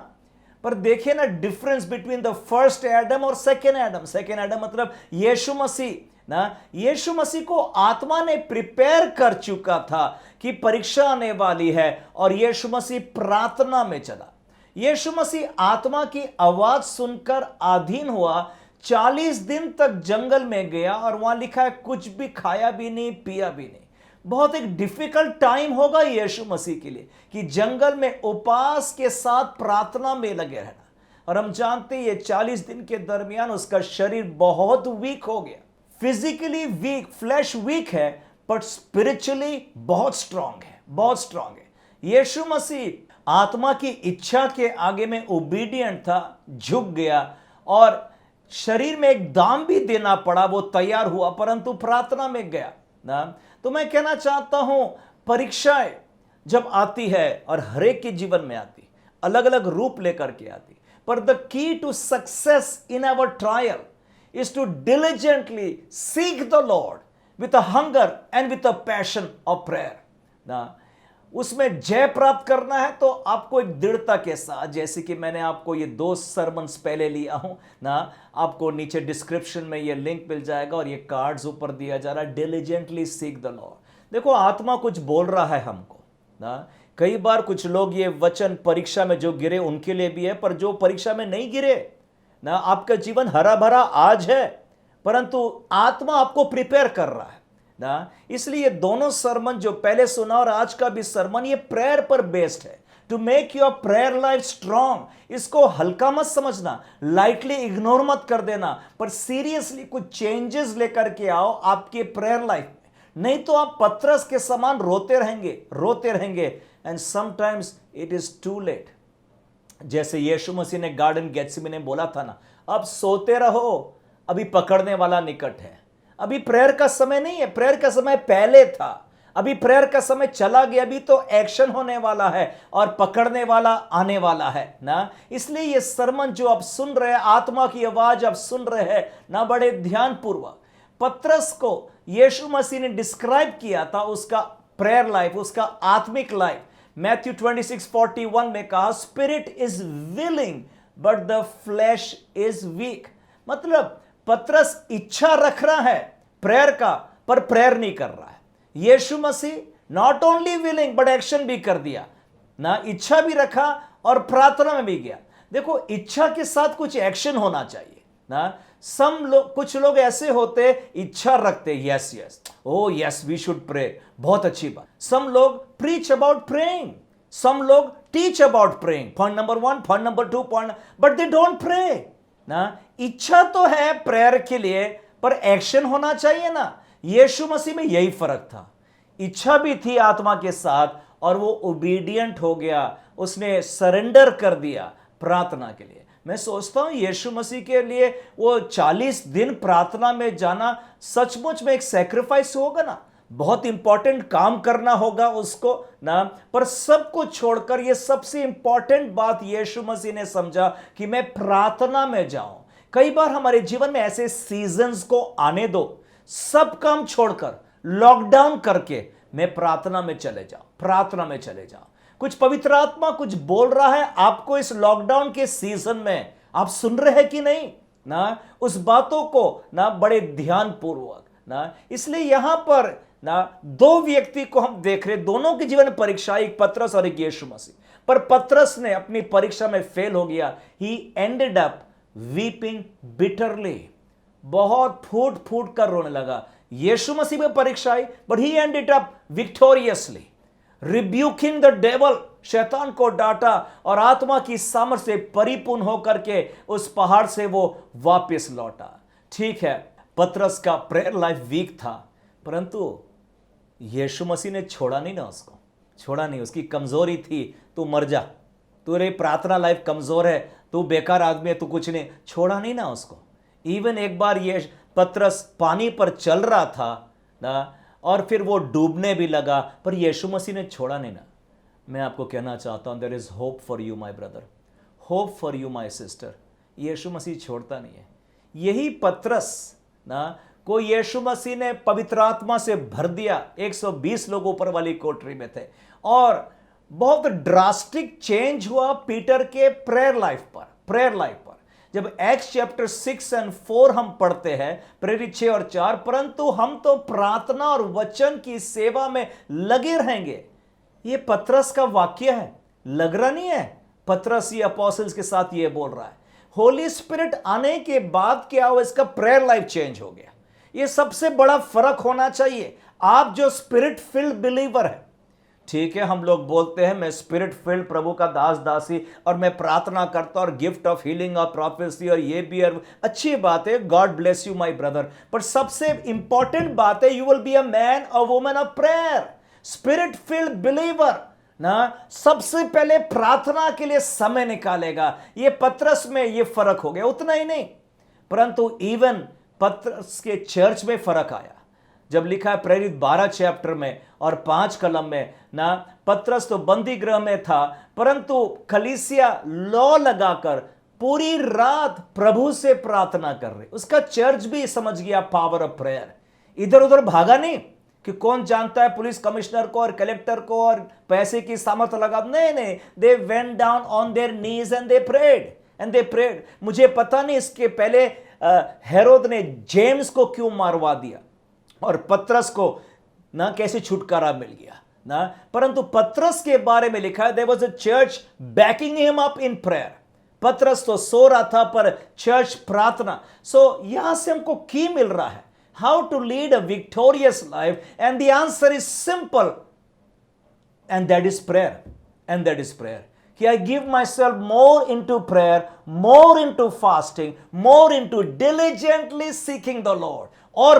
पर देखिए ना difference between the first Adam और सेकेंड एडम। सेकेंड एडम मतलब यीशु मसीह ना। यीशु मसीह को आत्मा ने प्रिपेयर कर चुका था कि परीक्षा आने वाली है और यीशु मसीह प्रार्थना में चला। यीशु मसीह आत्मा की आवाज सुनकर अधीन हुआ, 40 दिन तक जंगल में गया और वहां लिखा है कुछ भी खाया भी नहीं, पिया भी नहीं। बहुत एक डिफिकल्ट टाइम होगा यीशु मसीह के लिए कि जंगल में उपवास के साथ प्रार्थना में लगे रहना। और हम जानते हैं ये 40 दिन के दरमियान उसका शरीर बहुत वीक हो गया, फिजिकली वीक, फ्लैश वीक है, बट स्पिरिचुअली बहुत स्ट्रांग है, बहुत स्ट्रांग है। यीशु मसीह आत्मा की इच्छा के आगे में ओबीडिएंट था, झुक गया और शरीर में एक दाम भी देना पड़ा, वो तैयार हुआ, परंतु प्रार्थना में गया ना। तो मैं कहना चाहता हूं, परीक्षाएं जब आती है और हरेक के जीवन में आती, अलग अलग रूप लेकर के आती, पर the key to success in our trial is to diligently seek the lord with a hunger and with a passion of prayer ना। उसमें जय प्राप्त करना है तो आपको एक दृढ़ता के साथ, जैसे कि मैंने आपको ये 2 सरमन्स पहले लिया हूं ना, आपको नीचे डिस्क्रिप्शन में ये लिंक मिल जाएगा और ये कार्ड्स ऊपर दिया जा रहा है, डिलिजेंटली सीक द लॉर्ड। देखो आत्मा कुछ बोल रहा है हमको ना। कई बार कुछ लोग ये वचन परीक्षा में जो गिरे उनके लिए भी है, पर जो परीक्षा में नहीं गिरे ना, आपका जीवन हरा भरा आज है, परंतु आत्मा आपको प्रिपेयर कर रहा है ना। इसलिए दोनों सरमन जो पहले सुना और आज का भी सरमन, ये प्रेयर पर बेस्ड है, to make your prayer life strong. इसको हल्का मत समझना, लाइटली इग्नोर मत कर देना, पर सीरियसली कुछ चेंजेस लेकर के आओ आपके प्रेयर लाइफ में, नहीं तो आप पतरस के समान रोते रहेंगे and sometimes it is too late. जैसे यीशु मसीह ने गार्डन गेत्सेमनी में बोला था ना, अब सोते रहो, अभी पकड़ने वाला निकट है। अभी प्रेयर का समय नहीं है, प्रेयर का समय पहले था, अभी प्रेयर का समय चला गया, अभी तो एक्शन होने वाला है और पकड़ने वाला आने वाला है ना। इसलिए ये सरमन जो आप सुन रहे हैं, आत्मा की आवाज आप सुन रहे हैं ना, बड़े ध्यानपूर्वक। पतरस को यीशु मसीह ने डिस्क्राइब किया था उसका प्रेयर लाइफ, उसका आत्मिक लाइफ। मैथ्यू 26:41 में कहा, spirit is willing but the flash is weak. मतलब पतरस इच्छा रख रहा है प्रेयर का, पर प्रेयर नहीं कर रहा है। Yeshu Masih not only willing but action भी कर दिया ना, इच्छा भी रखा और प्रार्थना में भी गया। देखो इच्छा के साथ कुछ एक्शन होना चाहिए ना। कुछ लोग ऐसे होते, इच्छा रखते, yes yes, oh yes we should pray, बहुत अच्छी बात। सम लोग प्रीच अबाउट प्रेइंग, सम लोग teach about praying, point number 1, point number 2, but they don't pray ना। इच्छा तो है प्रेयर के लिए, पर एक्शन होना चाहिए ना। यीशु मसीह में यही फर्क था, इच्छा भी थी आत्मा के साथ और वो ओबीडिएंट हो गया, उसने सरेंडर कर दिया प्रार्थना के लिए। मैं सोचता हूं यीशु मसीह के लिए वो 40 दिन प्रार्थना में जाना सचमुच में एक सैक्रिफाइस होगा ना, बहुत इंपॉर्टेंट काम करना होगा उसको ना। पर सब कुछ छोड़कर ये सबसे इंपॉर्टेंट बात यीशु मसीह ने समझा कि मैं प्रार्थना में जाऊं। कई बार हमारे जीवन में ऐसे सीजन्स को आने दो, सब काम छोड़कर लॉकडाउन करके मैं प्रार्थना में चले जाऊं, प्रार्थना में चले जाऊं। कुछ पवित्र आत्मा कुछ बोल रहा है आपको इस लॉकडाउन के सीजन में, आप सुन रहे हैं कि नहीं ना, उस बातों को ना बड़े ध्यान पूर्वक ना। इसलिए यहां पर ना 2 व्यक्ति को हम देख रहे, दोनों के जीवन परीक्षा, एक पतरस और एक यीशु मसीह। पर पतरस ने अपनी परीक्षा में फेल हो गया, ही एंडेड अप वीपिंग बिटरली, बहुत फूट फूट कर रोने लगा। यीशु मसीह में परीक्षा आई, but he ended up victoriously, rebuking the devil, शैतान को डांटा और आत्मा की सामर्थ्य से परिपूर्ण होकर के उस पहाड़ से वो वापस लौटा। ठीक है, पतरस का प्रेयर लाइफ वीक था, परंतु यीशु मसीह ने छोड़ा नहीं ना उसको, छोड़ा नहीं। उसकी कमजोरी थी, तू मर जा, तेरी प्रार्थना लाइफ कमजोर है, तू बेकार आदमी है, तू कुछ नहीं, छोड़ा नहीं ना उसको। इवन एक बार ये पतरस पानी पर चल रहा था ना, और फिर वो डूबने भी लगा, पर यीशु मसीह ने छोड़ा नहीं ना। मैं आपको कहना चाहता हूं, there is hope for you my brother, hope for you my sister. Yeshu Masih छोड़ता नहीं है। यही पतरस ना को यीशु मसीह ने पवित्र आत्मा से भर दिया, 120 लोग ऊपर वाली कोठरी में थे, और बहुत ड्रास्टिक चेंज हुआ पीटर के प्रेयर लाइफ पर। जब एक्स चैप्टर 6 और 4 हम पढ़ते हैं, प्रेरित 6 और 4, परंतु हम तो प्रार्थना और वचन की सेवा में लगे रहेंगे। ये पतरस का वाक्य है, लग रहा नहीं है? पतरस ये अपोस्टल्स के साथ ये बोल रहा है। होली स्पिरिट आने के बाद क्या हुआ, इसका प्रेयर लाइफ चेंज हो गया। ये सबसे बड़ा फर्क होना चाहिए। आप जो स्पिरिट फिल्ड बिलीवर है, ठीक है, हम लोग बोलते हैं मैं स्पिरिट फिल्ड प्रभु का दास दासी और मैं प्रार्थना करता और गिफ्ट ऑफ हीलिंग और प्रोफेसी और ये भी और अच्छी बात है, God bless you my brother. पर सबसे इंपॉर्टेंट बात है, you will be a man और woman of prayer, spirit filled believer ना सबसे पहले प्रार्थना के लिए समय निकालेगा। ये पतरस में ये फर्क हो गया, उतना ही नहीं परंतु इवन पतरस के चर्च में फर्क आया। जब लिखा है प्रेरित 12 चैप्टर में और 5 कलम में ना, पतरस तो बंदी गृह में था परंतु कलीसिया लॉ लगाकर पूरी रात प्रभु से प्रार्थना कर रही। उसका चर्च भी समझ गया पावर ऑफ प्रेयर, इधर उधर भागा नहीं कि कौन जानता है पुलिस कमिश्नर को और कलेक्टर को और पैसे की सामर्थ्य लगा, नहीं, they went down on their knees and they prayed. मुझे पता नहीं इसके पहले हेरोद ने जेम्स को क्यों मारवा दिया और पतरस को ना कैसे छुटकारा मिल गया ना, परंतु पतरस के बारे में लिखा है there was a church backing him up in prayer. पतरस तो सो रहा था पर चर्च प्रार्थना। सो यहां से हमको की मिल रहा है, how to lead a victorious life, and the answer is simple, and that is prayer. कि I give myself more into prayer, more into fasting, more into diligently seeking the Lord। और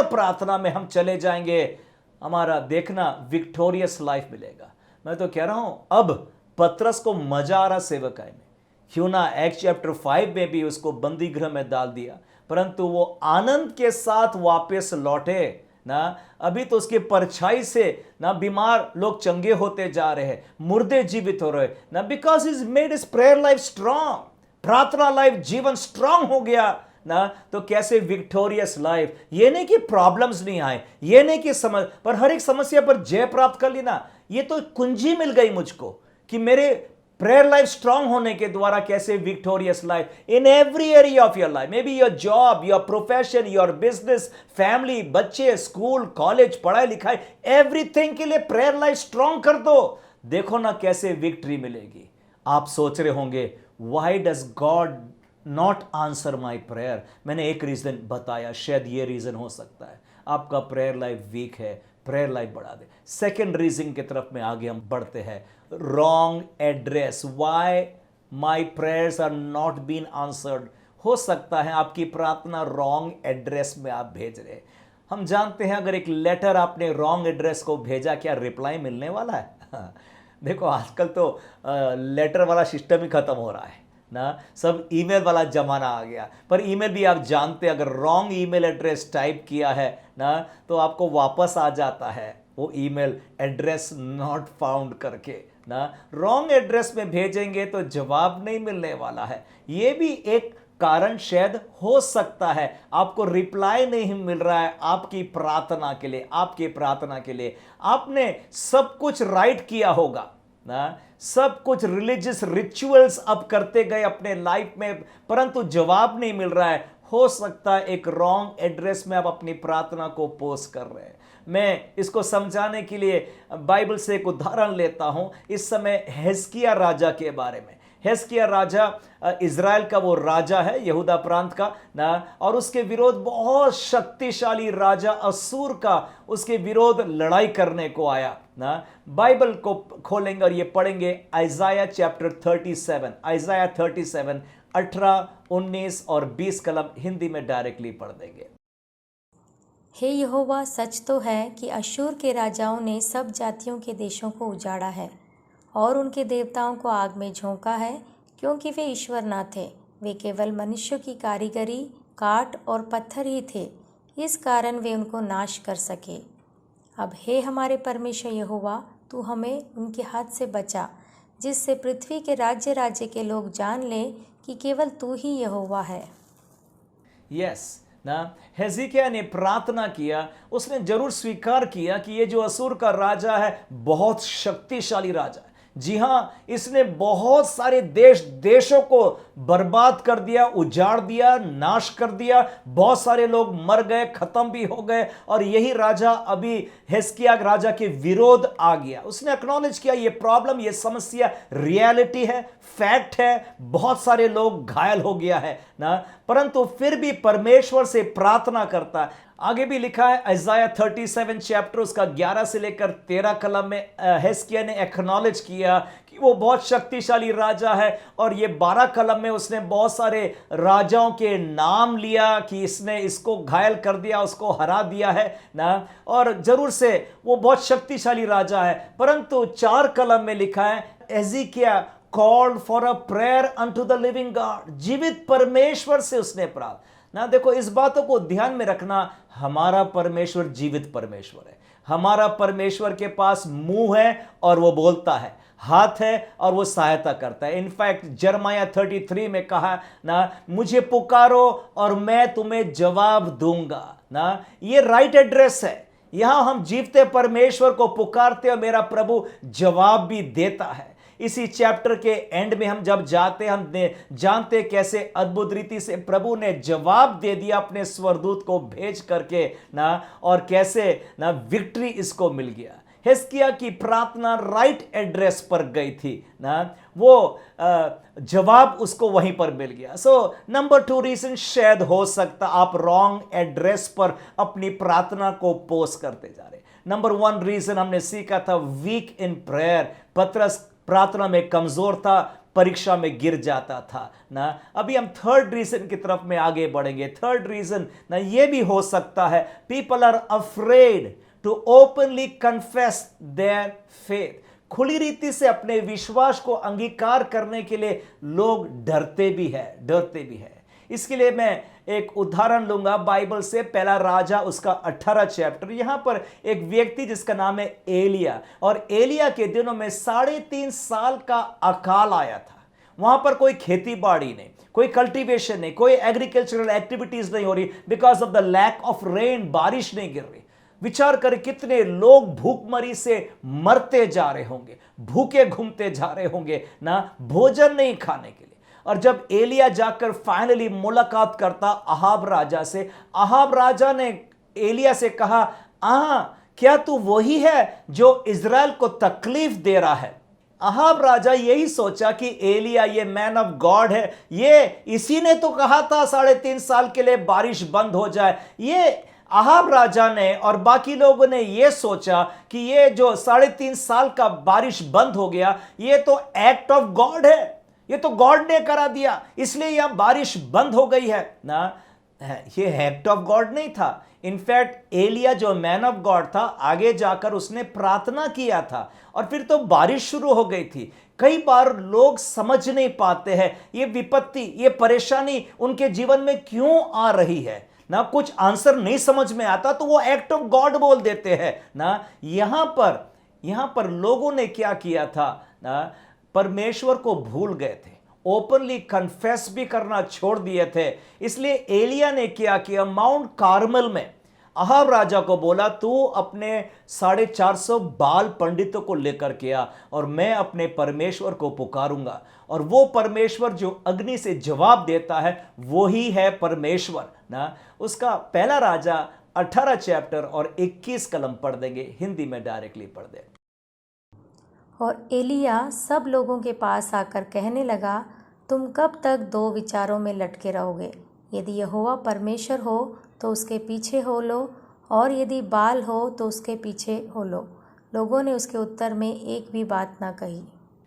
प्रार्थना में हम चले जाएंगे, हमारा देखना विक्टोरियस लाइफ मिलेगा। मैं तो कह रहा हूं अब पतरस को मजा आ रहा सेवकाई में, क्यों ना एक्ट चैप्टर 5 में भी उसको बंदी गृह में डाल दिया परंतु वो आनंद के साथ वापस लौटे ना। अभी तो उसकी परछाई से ना बीमार लोग चंगे होते जा रहे हैं, मुर्दे जीवित हो रहे ना, because is made his prayer life strong. प्रार्थना लाइफ जीवन स्ट्रांग हो गया ना, तो कैसे विक्टोरियस लाइफ। ये नहीं कि प्रॉब्लम्स नहीं आए, ये नहीं कि समझ पर हर एक समस्या पर जय प्राप्त कर लेना, ये तो कुंजी मिल गई मुझको कि मेरे प्रेयर लाइफ स्ट्रांग होने के द्वारा कैसे victorious life in every area of your life, may be your job, your profession, your business, family, बच्चे, स्कूल, कॉलेज, पढ़ाई लिखाई, एवरीथिंग के लिए प्रेयर लाइफ स्ट्रांग कर दो, देखो ना कैसे विक्ट्री मिलेगी। आप सोच रहे होंगे why does God not answer my prayer. मैंने एक रीजन बताया, शायद ये रीजन हो सकता है आपका प्रेयर लाइफ वीक है, प्रेयर लाइफ बढ़ा दे। सेकेंड रीजन की तरफ में आगे हम बढ़ते हैं, wrong address, why my prayers are not been answered. हो सकता है आपकी प्रार्थना रॉन्ग एड्रेस में आप भेज रहे। हम जानते हैं अगर एक लेटर आपने रॉन्ग एड्रेस को भेजा, क्या रिप्लाई मिलने वाला है? देखो आजकल तो लेटर वाला सिस्टम ही खत्म हो रहा है ना, सब ईमेल वाला जमाना आ गया। पर ईमेल भी आप जानते हैं अगर रॉन्ग ईमेल एड्रेस टाइप किया है ना तो आपको वापस आ जाता है वो ईमेल एड्रेस नॉट फाउंड करके ना। रॉन्ग एड्रेस में भेजेंगे तो जवाब नहीं मिलने वाला है। ये भी एक कारण शायद हो सकता है, आपको रिप्लाई नहीं मिल रहा है आपकी प्रार्थना के लिए। आपकी प्रार्थना के लिए आपने सब कुछ राइट किया होगा ना, सब कुछ रिलीजियस रिचुअल्स अब करते गए अपने लाइफ में, परंतु जवाब नहीं मिल रहा है। हो सकता है एक रॉन्ग एड्रेस में आप अपनी प्रार्थना को पोस्ट कर रहे हैं। मैं इसको समझाने के लिए बाइबल से एक उदाहरण लेता हूं। इस समय हिजकिय्याह राजा के बारे में। हिजकिय्याह राजा इज़राइल का वो राजा है, यहूदा प्रांत का ना, और उसके विरोध बहुत शक्तिशाली राजा असूर का उसके विरोध लड़ाई करने को आया ना। बाइबल को खोलेंगे और ये पढ़ेंगे आइजाया चैप्टर 37, आइजाया 37 18, 19 और 20 कलम हिंदी में डायरेक्टली पढ़ देंगे। हे यहोवा, सच तो है कि अश्शूर के राजाओं ने सब जातियों के देशों को उजाड़ा है और उनके देवताओं को आग में झोंका है, क्योंकि वे ईश्वर न थे, वे केवल मनुष्यों की कारीगरी, काठ और पत्थर ही थे, इस कारण वे उनको नाश कर सके। अब हे हमारे परमेश्वर यहोवा, तू हमें उनके हाथ से बचा, जिससे पृथ्वी के राज्य राज्य के लोग जान लें कि केवल तू ही यहोवा है। यस ना, हिजकिय्याह ने प्रार्थना किया, उसने जरूर स्वीकार किया कि ये जो असूर का राजा है बहुत शक्तिशाली राजा है। जी हाँ, इसने बहुत सारे देशों को बर्बाद कर दिया, उजाड़ दिया, नाश कर दिया, बहुत सारे लोग मर गए, खत्म भी हो गए, और यही राजा अभी हिजकिय्याह राजा के विरोध आ गया। उसने एक्नॉलेज किया ये प्रॉब्लम, ये समस्या रियलिटी है, फैक्ट है, बहुत सारे लोग घायल हो गया है ना, परंतु फिर भी परमेश्वर से प्रार्थना करता है। आगे भी लिखा है इज़ाया 37 चैप्टर उसका 11 से लेकर 13 कलम में हिजकिय्याह ने एक्नॉलेज किया कि वो बहुत शक्तिशाली राजा है, और ये 12 कलम में उसने बहुत सारे राजाओं के नाम लिया कि इसने इसको घायल कर दिया, उसको हरा दिया है ना, और जरूर से वो बहुत शक्तिशाली राजा है। परंतु 4 कलम में लिखा है Hezekiah called for a prayer unto the living God, जीवित परमेश्वर से उसने प्रार्थना ना। देखो इस बातों को ध्यान में रखना, हमारा परमेश्वर जीवित परमेश्वर है। हमारा परमेश्वर के पास मुंह है और वो बोलता है, हाथ है और वो सहायता करता है। इनफैक्ट जरमाया 33 में कहा ना, मुझे पुकारो और मैं तुम्हें जवाब दूंगा ना। ये राइट एड्रेस है, यहां हम जीवते परमेश्वर को पुकारते और मेरा प्रभु जवाब भी देता है। इसी चैप्टर के एंड में हम जब जाते हम जानते कैसे अद्भुत रीति से प्रभु ने जवाब दे दिया अपने स्वरदूत को भेज करके ना, और कैसे ना विक्ट्री इसको मिल गया। हिजकिय्याह की प्रार्थना राइट एड्रेस पर गई थी ना, वो जवाब उसको वहीं पर मिल गया। सो नंबर 2 रीजन शायद हो सकता आप रॉन्ग एड्रेस पर अपनी प्रार्थना को पोस्ट करते जा रहे। नंबर 1 रीजन हमने सीखा था वीक इन प्रेयर, पतरस प्रार्थना में कमजोर था, परीक्षा में गिर जाता था ना। अभी हम 3rd रीजन की तरफ में आगे बढ़ेंगे। 3rd रीजन ना ये भी हो सकता है people are afraid to openly confess their faith, खुली रीति से अपने विश्वास को अंगीकार करने के लिए लोग डरते भी है। इसके लिए मैं एक उदाहरण लूंगा बाइबल से, पहला राजा उसका 18 चैप्टर। यहां पर एक व्यक्ति जिसका नाम है एलिया, और एलिया के दिनों में 3.5 साल का अकाल आया था। वहां पर कोई खेती बाड़ी नहीं, कोई कल्टीवेशन नहीं, कोई एग्रीकल्चरल एक्टिविटीज नहीं हो रही because of the lack of rain, बारिश नहीं गिर रही। विचार कर कितने लोग भूखमरी से मरते जा रहे होंगे, भूखे घूमते जा रहे होंगे ना, भोजन नहीं खाने के लिए। और जब एलिया जाकर फाइनली मुलाकात करता अहाब राजा से, अहाब राजा ने एलिया से कहा, क्या तू वही है जो इज़राइल को तकलीफ दे रहा है? अहाब राजा यही सोचा कि एलिया ये मैन ऑफ गॉड है, ये इसी ने तो कहा था 3.5 साल के लिए बारिश बंद हो जाए। ये अहाब राजा ने और बाकी लोगों ने यह सोचा कि ये जो 3.5 साल का बारिश बंद हो गया, ये तो एक्ट ऑफ गॉड है, ये तो गॉड ने करा दिया, इसलिए यहां बारिश बंद हो गई है ना। ये एक्ट ऑफ गॉड नहीं था। इनफैक्ट एलिया जो मैन ऑफ गॉड था, आगे जाकर उसने प्रार्थना किया था और फिर तो बारिश शुरू हो गई थी। कई बार लोग समझ नहीं पाते हैं ये विपत्ति, ये परेशानी उनके जीवन में क्यों आ रही है ना, कुछ आंसर नहीं समझ में आता तो वो एक्ट ऑफ गॉड बोल देते हैं ना। यहां पर लोगों ने क्या किया था ना, परमेश्वर को भूल गए थे, ओपनली कन्फेस भी करना छोड़ दिए थे। इसलिए एलिया ने क्या किया, माउंट कार्मल में अहाब राजा को बोला, तू अपने 450 बाल पंडितों को लेकर के आ और मैं अपने परमेश्वर को पुकारूंगा। और वो परमेश्वर जो अग्नि से जवाब देता है वो ही है परमेश्वर ना। उसका पहला राजा 18 चैप्टर और 21 कलम पढ़ देंगे, हिंदी में डायरेक्टली पढ़ देंगे। और एलिया सब लोगों के पास आकर कहने लगा, तुम कब तक 2 विचारों में लटके रहोगे? यदि यहोवा परमेश्वर हो तो उसके पीछे हो लो, और यदि बाल हो तो उसके पीछे हो लो। लोगों ने उसके उत्तर में एक भी बात ना कही।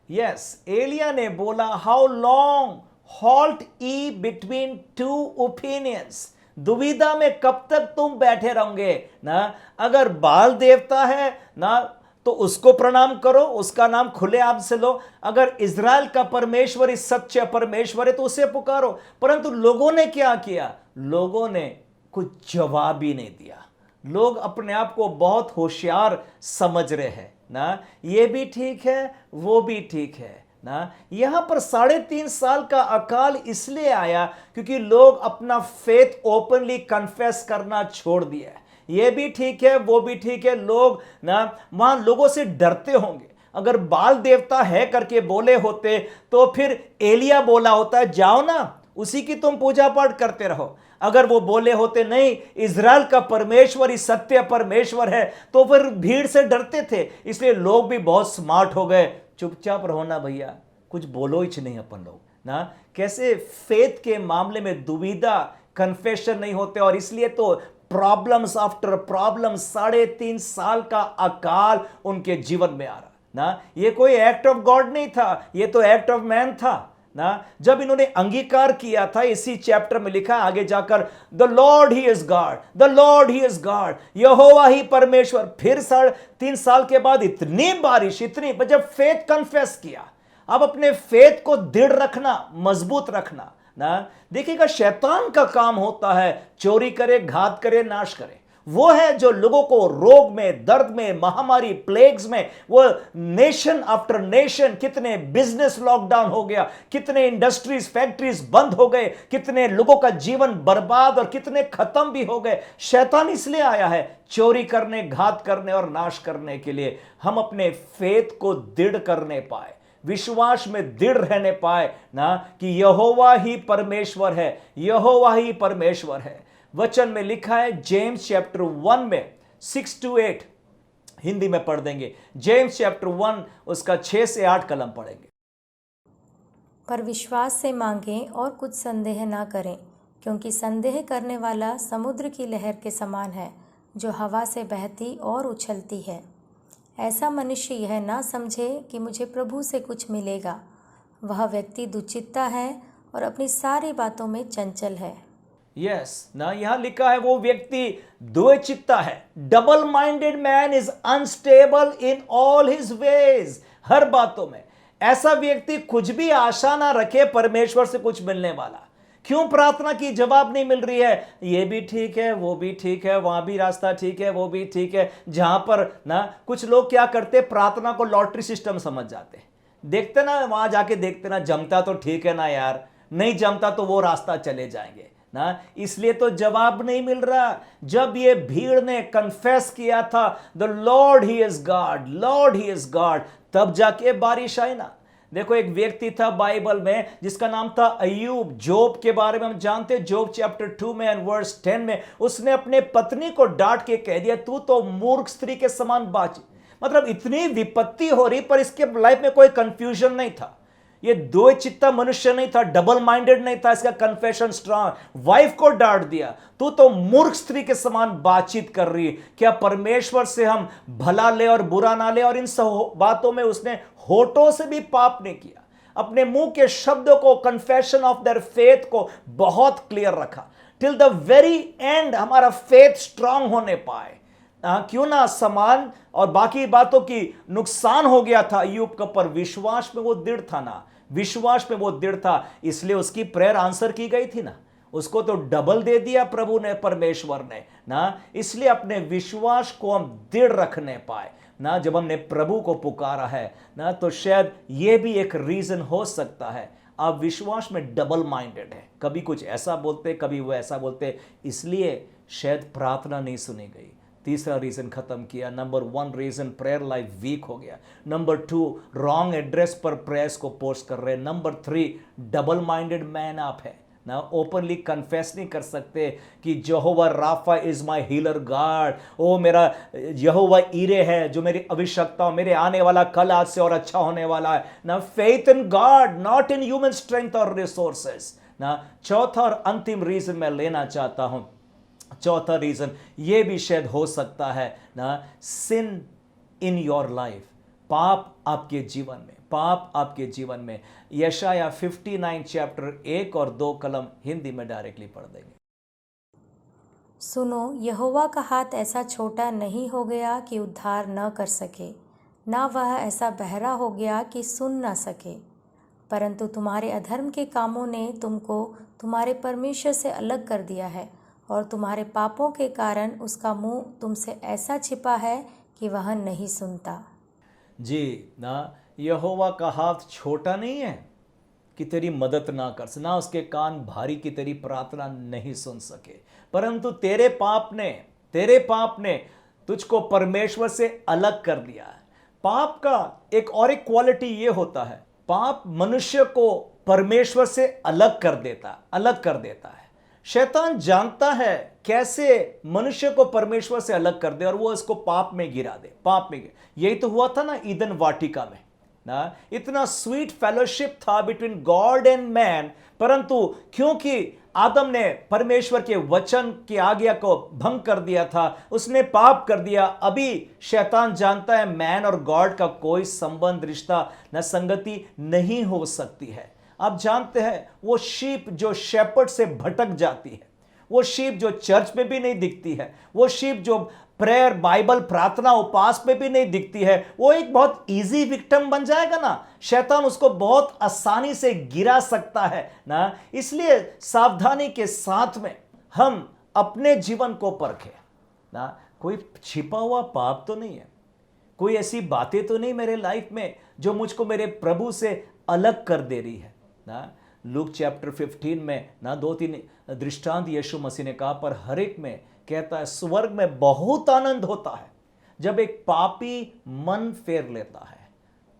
यस, एलिया ने बोला, how long halt E between 2 opinions, दुविधा में कब तक तुम बैठे रहोगे ना। अगर बाल देवता है ना तो उसको प्रणाम करो, उसका नाम खुले आप से लो। अगर इज़राइल का परमेश्वर इस सच्चे परमेश्वर है तो उसे पुकारो। परंतु लोगों ने क्या किया, लोगों ने कुछ जवाब ही नहीं दिया। लोग अपने आप को बहुत होशियार समझ रहे हैं ना, ये भी ठीक है वो भी ठीक है ना। यहां पर 3.5 साल का अकाल इसलिए आया क्योंकि लोग अपना फेथ ओपनली कन्फेस करना छोड़ दिया। ये भी ठीक है वो भी ठीक है, लोग ना वहां लोगों से डरते होंगे। अगर बाल देवता है करके बोले होते तो फिर एलिया बोला होता है, जाओ ना उसी की तुम पूजा पाठ करते रहो। अगर वो बोले होते नहीं इज़राइल का परमेश्वर ही सत्य परमेश्वर है तो फिर भीड़ से डरते थे। इसलिए लोग भी बहुत स्मार्ट हो गए, चुपचाप रहो ना भैया, कुछ बोलो ही नहीं अपन लोग ना, कैसे फेथ के मामले में दुविधा, कन्फेशन नहीं होते, और इसलिए तो प्रॉब्लम्स आफ्टर प्रॉब्लम, 3.5 साल का अकाल उनके जीवन में आ रहा ना। ये कोई एक्ट ऑफ गॉड नहीं था, ये तो एक्ट ऑफ मैन था ना। जब इन्होंने अंगीकार किया था, इसी चैप्टर में लिखा आगे जाकर, the Lord he is God, the Lord he is God, यहोवा ही परमेश्वर। फिर 3.5 साल के बाद इतनी बारिश, इतनी, जब फेथ कन्फेस किया, अब अपने फेथ को दृढ़ रखना, मजबूत रखना ना। देखिएगा, शैतान का काम होता है चोरी करे, घात करे, नाश करे। वो है जो लोगों को रोग में, दर्द में, महामारी, प्लेग्स में, वो नेशन आफ्टर नेशन, कितने बिजनेस लॉकडाउन हो गया, कितने इंडस्ट्रीज, फैक्ट्रीज बंद हो गए, कितने लोगों का जीवन बर्बाद और कितने खत्म भी हो गए। शैतान इसलिए आया है चोरी करने, घात करने और नाश करने के लिए। हम अपने फेथ को दृढ़ करने पाए, विश्वास में दृढ़ रहने पाए ना, कि यहोवा ही परमेश्वर है, यहोवा ही परमेश्वर है। वचन में लिखा है जेम्स चैप्टर 1 में 6 to 8, हिंदी में पढ़ देंगे। जेम्स चैप्टर 1 उसका 6 से 8 कलम पढ़ेंगे। पर विश्वास से मांगें और कुछ संदेह ना करें, क्योंकि संदेह करने वाला समुद्र की लहर के समान है, जो हवा से बहती और उछलती है। ऐसा मनुष्य यह ना समझे कि मुझे प्रभु से कुछ मिलेगा। वह व्यक्ति दुचित्ता है और अपनी सारी बातों में चंचल है। यस ना, यहां लिखा है वो व्यक्ति द्वैचित्ता है। Double minded man is unstable in all his ways. हर बातों में ऐसा व्यक्ति कुछ भी आशा ना रखे परमेश्वर से कुछ मिलने वाला। क्यों प्रार्थना की जवाब नहीं मिल रही है? ये भी ठीक है, वो भी ठीक है, वहां भी रास्ता ठीक है, वो भी ठीक है। जहां पर ना कुछ लोग क्या करते, प्रार्थना को लॉटरी सिस्टम समझ जाते, देखते ना, वहां जाके देखते ना, जमता तो ठीक है ना यार, नहीं जमता तो वो रास्ता चले जाएंगे ना, इसलिए तो जवाब नहीं मिल रहा। जब ये भीड़ ने कन्फेस किया था the Lord he is God, Lord he is God, तब जाके बारिश आई ना। देखो, एक व्यक्ति था बाइबल में जिसका नाम था अय्यूब। जोब के बारे में हम जानते हैं, जोब चैप्टर 2 में एंड वर्स 10 में उसने अपने पत्नी को डांट के कह दिया, तू तो मूर्ख स्त्री के समान बाची। मतलब इतनी विपत्ति हो रही, पर इसके लाइफ में कोई कंफ्यूजन नहीं था। ये दो चित्ता मनुष्य नहीं था, डबल माइंडेड नहीं था। इसका कन्फेशन स्ट्रांग। वाइफ को डांट दिया, तू तो मूर्ख स्त्री के समान बातचीत कर रही है। क्या परमेश्वर से हम भला ले और बुरा ना ले? और इन सब बातों में उसने होठों से भी पाप नहीं किया। अपने मुंह के शब्दों को, कन्फेशन ऑफ देयर फेथ को बहुत क्लियर रखा। टिल द वेरी एंड हमारा फेथ स्ट्रांग होने पाए। क्यों ना समान और बाकी बातों की नुकसान हो गया था अय्यूब का, पर विश्वास में वो दृढ़ था ना, विश्वास में वो दृढ़ था, इसलिए उसकी प्रेयर आंसर की गई थी ना। उसको तो डबल दे दिया प्रभु ने, परमेश्वर ने ना। इसलिए अपने विश्वास को हम दृढ़ रखने पाए ना। जब हमने प्रभु को पुकारा है ना, तो शायद ये भी एक रीजन हो सकता है आप विश्वास में डबल माइंडेड है, कभी कुछ ऐसा बोलते, कभी वो ऐसा बोलते, इसलिए शायद प्रार्थना नहीं सुनी गई। तीसरा रीजन खत्म किया। Number 1 reason, prayer life weak हो गया। नंबर 2, रॉन्ग एड्रेस पर प्रेयर्स को पोस्ट कर रहे हैं। नंबर 3, डबल माइंडेड मैन आप है ना, ओपनली कन्फेस नहीं कर सकते कि Jehovah Rapha is my healer God, ओ मेरा यहोवा ईरे है जो मेरी आवश्यकता, मेरे आने वाला कल आज से और अच्छा होने वाला है ना। Faith in God, not in human strength और रिसोर्सेस ना। चौथा और अंतिम रीजन मैं लेना चाहता हूं। चौथा रीजन ये भी शायद हो सकता है ना, सिन इन योर लाइफ, पाप आपके जीवन में, पाप आपके जीवन में। यशाया 59 चैप्टर 1 और 2 कलम हिंदी में डायरेक्टली पढ़ देंगे। सुनो, यहोवा का हाथ ऐसा छोटा नहीं हो गया कि उद्धार न कर सके, ना वह ऐसा बहरा हो गया कि सुन ना सके, परंतु तुम्हारे अधर्म के कामों ने तुमको तुम्हारे परमेश्वर से अलग कर दिया है, और तुम्हारे पापों के कारण उसका मुंह तुमसे ऐसा छिपा है कि वह नहीं सुनता। जी ना, यहोवा का हाथ छोटा नहीं है कि तेरी मदद ना कर सके, ना उसके कान भारी की तेरी प्रार्थना नहीं सुन सके, परंतु तेरे पाप ने तुझको परमेश्वर से अलग कर दिया है। पाप का एक और एक क्वालिटी ये होता है, पाप मनुष्य को परमेश्वर से अलग कर देता है। शैतान जानता है कैसे मनुष्य को परमेश्वर से अलग कर दे और वो इसको पाप में गिरा दे, पाप में। यही तो हुआ था ना ईदन वाटिका में। ना, इतना स्वीट फेलोशिप था बिटवीन गॉड एंड मैन, परंतु क्योंकि आदम ने परमेश्वर के वचन की आज्ञा को भंग कर दिया था, उसने पाप कर दिया। अभी शैतान जानता है मैन और गॉड का कोई संबंध, रिश्ता न संगति नहीं हो सकती है। आप जानते हैं वो शीप जो शेपर्ड से भटक जाती है, वो शीप जो चर्च में भी नहीं दिखती है, वो शीप जो प्रेयर बाइबल प्रार्थना उपवास में भी नहीं दिखती है, वो एक बहुत इजी विक्टिम बन जाएगा ना। शैतान उसको बहुत आसानी से गिरा सकता है ना। इसलिए सावधानी के साथ में हम अपने जीवन को परखें ना। कोई छिपा हुआ पाप तो नहीं है, कोई ऐसी बातें तो नहीं मेरे लाइफ में जो मुझको मेरे प्रभु से अलग कर दे रही है ना। लूक चैप्टर 15 में ना 2-3 दृष्टांत यीशु मसीह ने कहा, पर हर एक में कहता है स्वर्ग में बहुत आनंद होता है जब एक पापी मन फेर लेता है।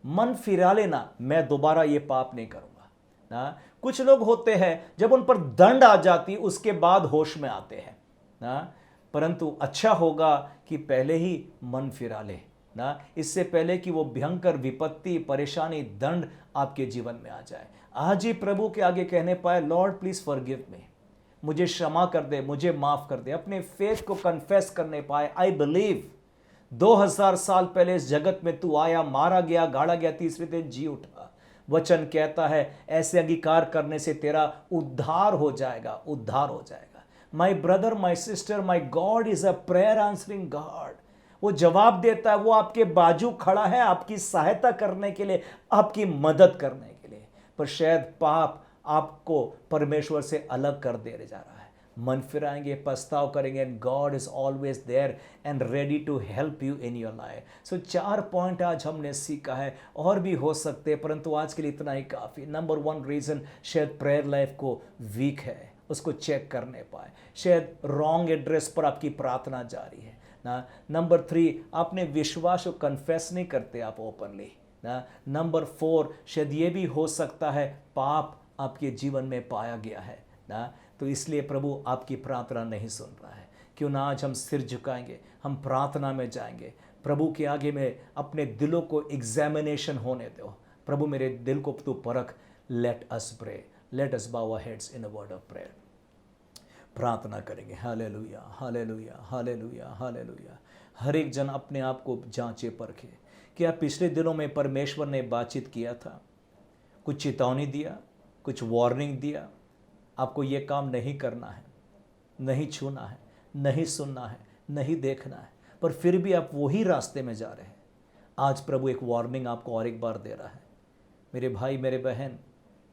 मन फिरा लेना, मैं दोबारा ये पाप नहीं करूंगा ना। कुछ लोग होते हैं जब उन पर दंड आ जाती उसके बाद होश में आते हैं ना, परंतु अच्छा होगा कि पहले ही मन फिरा ले ना, इससे पहले कि वो भयंकर विपत्ति परेशानी दंड आपके जीवन में आ जाए। आज ही प्रभु के आगे कहने पाए, लॉर्ड प्लीज फॉरगिव मी, मुझे क्षमा कर दे, मुझे माफ कर दे। अपने फेथ को कन्फेस करने पाए, आई बिलीव 2000 साल पहले इस जगत में तू आया, मारा गया, गाड़ा गया, तीसरे दिन जी उठा। वचन कहता है ऐसे अंगीकार करने से तेरा उद्धार हो जाएगा, उद्धार हो जाएगा। My brother, my sister, my God is a prayer answering God. वो जवाब देता है, वो आपके बाजू खड़ा है आपकी सहायता करने के लिए, आपकी मदद करने के लिए। पर शायद पाप आपको परमेश्वर से अलग कर दे जा रहा है। मन फिराएंगे, पछताव करेंगे, and God is always there and ready to help you in your life. So 4 point आज हमने सीखा है, और भी हो सकते हैं परंतु आज के लिए इतना ही काफ़ी। नंबर 1 रीज़न शायद प्रेयर लाइफ को वीक है, उसको चेक करने पाए। शायद रॉन्ग एड्रेस पर आपकी प्रार्थना जारी है ना। नंबर 3, आपने विश्वास को कन्फेस नहीं करते आप ओपनली ना। नंबर 4, शायद ये भी हो सकता है पाप आपके जीवन में पाया गया है ना, तो इसलिए प्रभु आपकी प्रार्थना नहीं सुन रहा है। क्यों ना आज हम सिर झुकाएंगे, हम प्रार्थना में जाएंगे, प्रभु के आगे में अपने दिलों को एग्जामिनेशन होने दो। प्रभु मेरे दिल को तू परख। Let us pray, let us bow our heads in a word of prayer. प्रार्थना करेंगे। Hallelujah, hallelujah, hallelujah, hallelujah. हर एक जन अपने आप को जांचे परखे। क्या पिछले दिनों में परमेश्वर ने बातचीत किया था, कुछ चेतावनी दिया, कुछ वार्निंग दिया, आपको ये काम नहीं करना है, नहीं छूना है, नहीं सुनना है, नहीं देखना है, पर फिर भी आप वही रास्ते में जा रहे हैं। आज प्रभु एक वार्निंग आपको और एक बार दे रहा है। मेरे भाई मेरे बहन,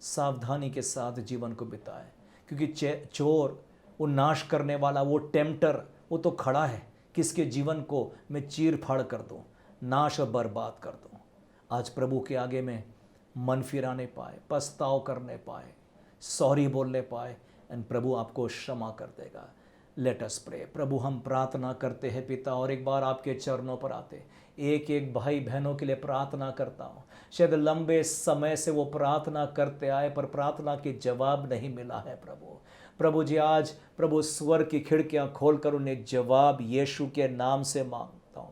सावधानी के साथ जीवन को बिताए, क्योंकि चोर, वो नाश करने वाला, वो टेम्पटर, वो तो खड़ा है किसके जीवन को मैं चीर फाड़ कर दूं, नाश और बर्बाद कर दूं। आज प्रभु के आगे में मन फिराने पाए, पछताव करने पाए, सॉरी बोलने पाए, एंड प्रभु आपको क्षमा कर देगा। Late us pray. प्रभु हम प्रार्थना करते हैं पिता, और एक बार आपके चरणों पर आते एक एक भाई बहनों के लिए प्रार्थना करता हूँ। शायद लंबे समय से वो प्रार्थना करते आए पर प्रार्थना के जवाब नहीं मिला है। प्रभु जी आज प्रभु स्वर की खिड़कियां खोलकर उन्हें जवाब यीशु के नाम से मांगता हूँ।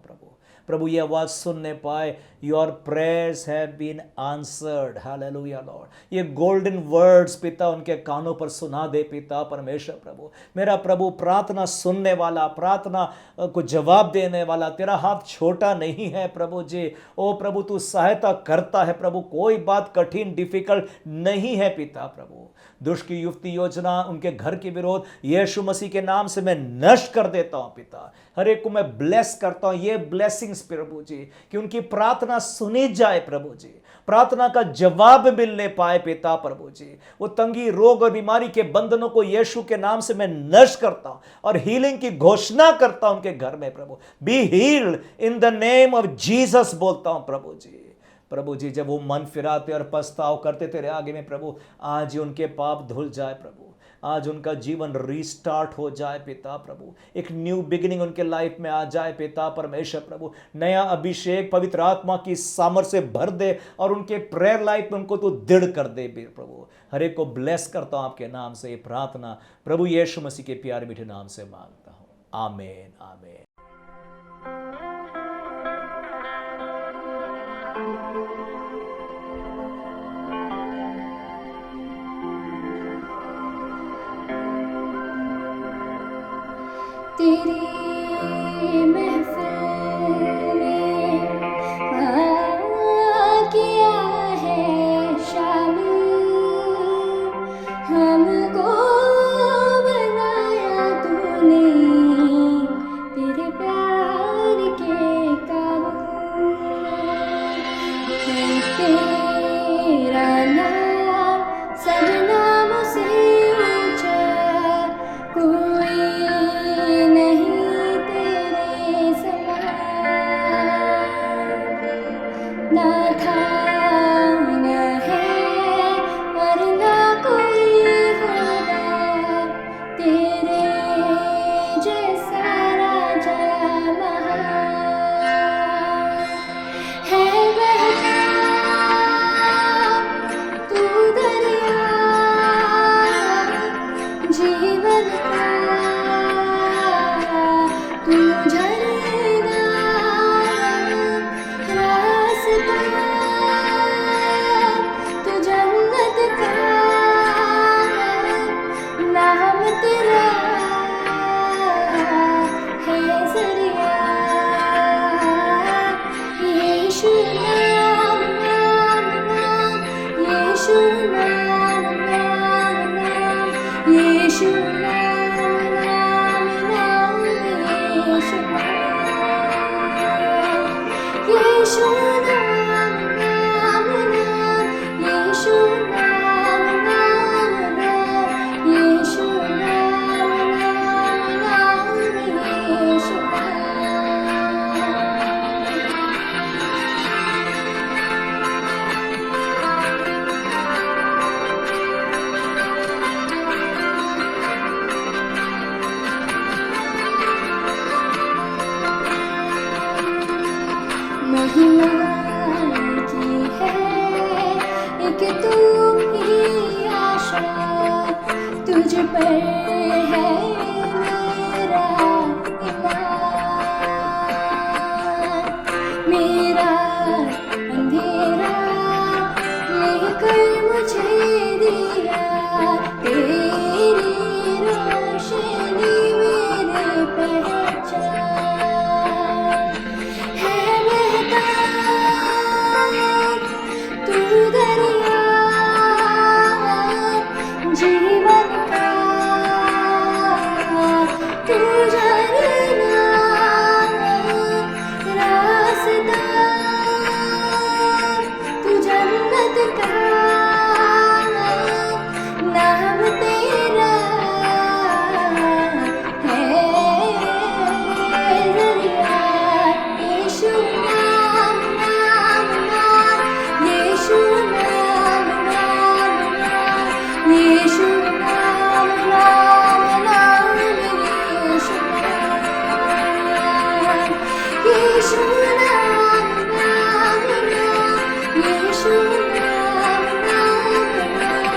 प्रभु ये आवाज़ सुनने पाए, your prayers have been answered. Hallelujah lord. ये गोल्डन वर्ड्स पिता उनके कानों पर सुना दे पिता परमेश्वर। प्रभु मेरा प्रभु प्रार्थना सुनने वाला, प्रार्थना को जवाब देने वाला, तेरा हाथ छोटा नहीं है प्रभु जी। ओ प्रभु तू सहायता करता है प्रभु, कोई बात कठिन डिफिकल्ट नहीं है पिता। प्रभु दुष्ट की युक्ति योजना उनके घर के विरोध यीशु मसीह के नाम से मैं नष्ट कर देता हूं पिता। हर एक को मैं ब्लेस करता हूं, ये ब्लेसिंग्स प्रभु जी, कि उनकी प्रार्थना सुनी जाए प्रभु जी, प्रार्थना का जवाब मिलने पाए पिता प्रभु जी। वो तंगी, रोग और बीमारी के बंधनों को यीशु के नाम से मैं नष्ट करता हूं और हीलिंग की घोषणा करता हूं उनके घर में प्रभु। Be healed in the name of Jesus बोलता हूं प्रभु जी। प्रभु जी जब वो मन फिराते और पछताव करते तेरे आगे में प्रभु, आज ही उनके पाप धुल जाए प्रभु, आज उनका जीवन रीस्टार्ट हो जाए पिता प्रभु। एक न्यू बिगिनिंग उनके लाइफ में आ जाए पिता परमेश्वर। प्रभु नया अभिषेक पवित्र आत्मा की सामर्थ्य से भर दे और उनके प्रेयर लाइफ में उनको तो दृढ़ कर दे प्रभु। हर एक को ब्लेस करता हूं आपके नाम से। ये प्रार्थना प्रभु यीशु मसीह के प्यारे मीठे नाम से मांगता हूं, आमीन आमीन। तेरी महफिल में किया है शामिल, हमको बनाया तूने तेरे प्यार के काबू है। तेरा नाम सब नामों से ऊंचा, कोई नहीं तेरे समान। ना था न है और ना कोई होगा तेरे जैसा राजा महान। है बहता तू दरिया जीवन का, तू झरना रास्ता, तू जन्नत का नाम तेरा है जरिया। यीशु नाम नाम नाम, यीशु नाम नाम नाम, यीशु नाम नाम नाम, यीशु नाम, यीशु नाम नाम नाम, यीशु नाम नाम नाम, यीशु नाम नाम नाम, यीशु नाम। महिमा की है एक तू ही आशा, तुझ पर है मेरा ईमान। मेरा अंधेरा लेकर मुझे दिया, तेरी रोशनी मेरी पहचान। है बहता तू दरिया जीवन का, तू झरना रास्ता, तू जन्नत का नाम तेरा है जरिया। यीशु नाम नाम नाम, यीशु नाम नाम नाम, यीशु नाम नाम नाम, यीशु नाम, यीशु नाम नाम नाम, यीशु नाम नाम नाम,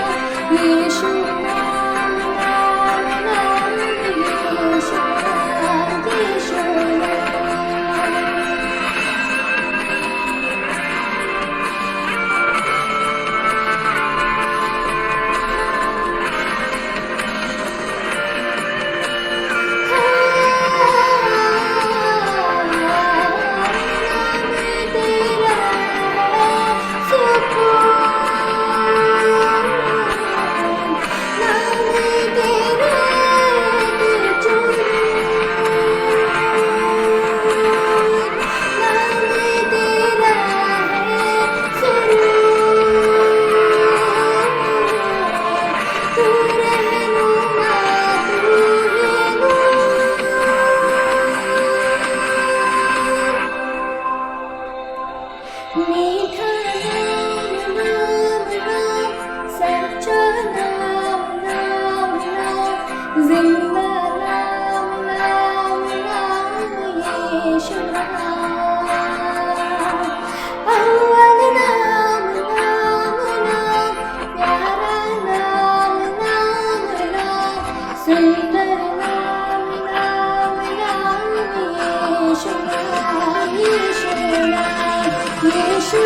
यीशु नाम नाम नाम, यीशु नाम, यीशु नाम। मीठा नाम नाम नाम, सच्चा नाम नाम नाम, जिंदा नाम नाम नाम, यीशु नाम। अव्वल नाम नाम नाम, प्यारा नाम नाम नाम, सुंदर नाम नाम नाम, यीशु नाम, यीशु नाम, यीशु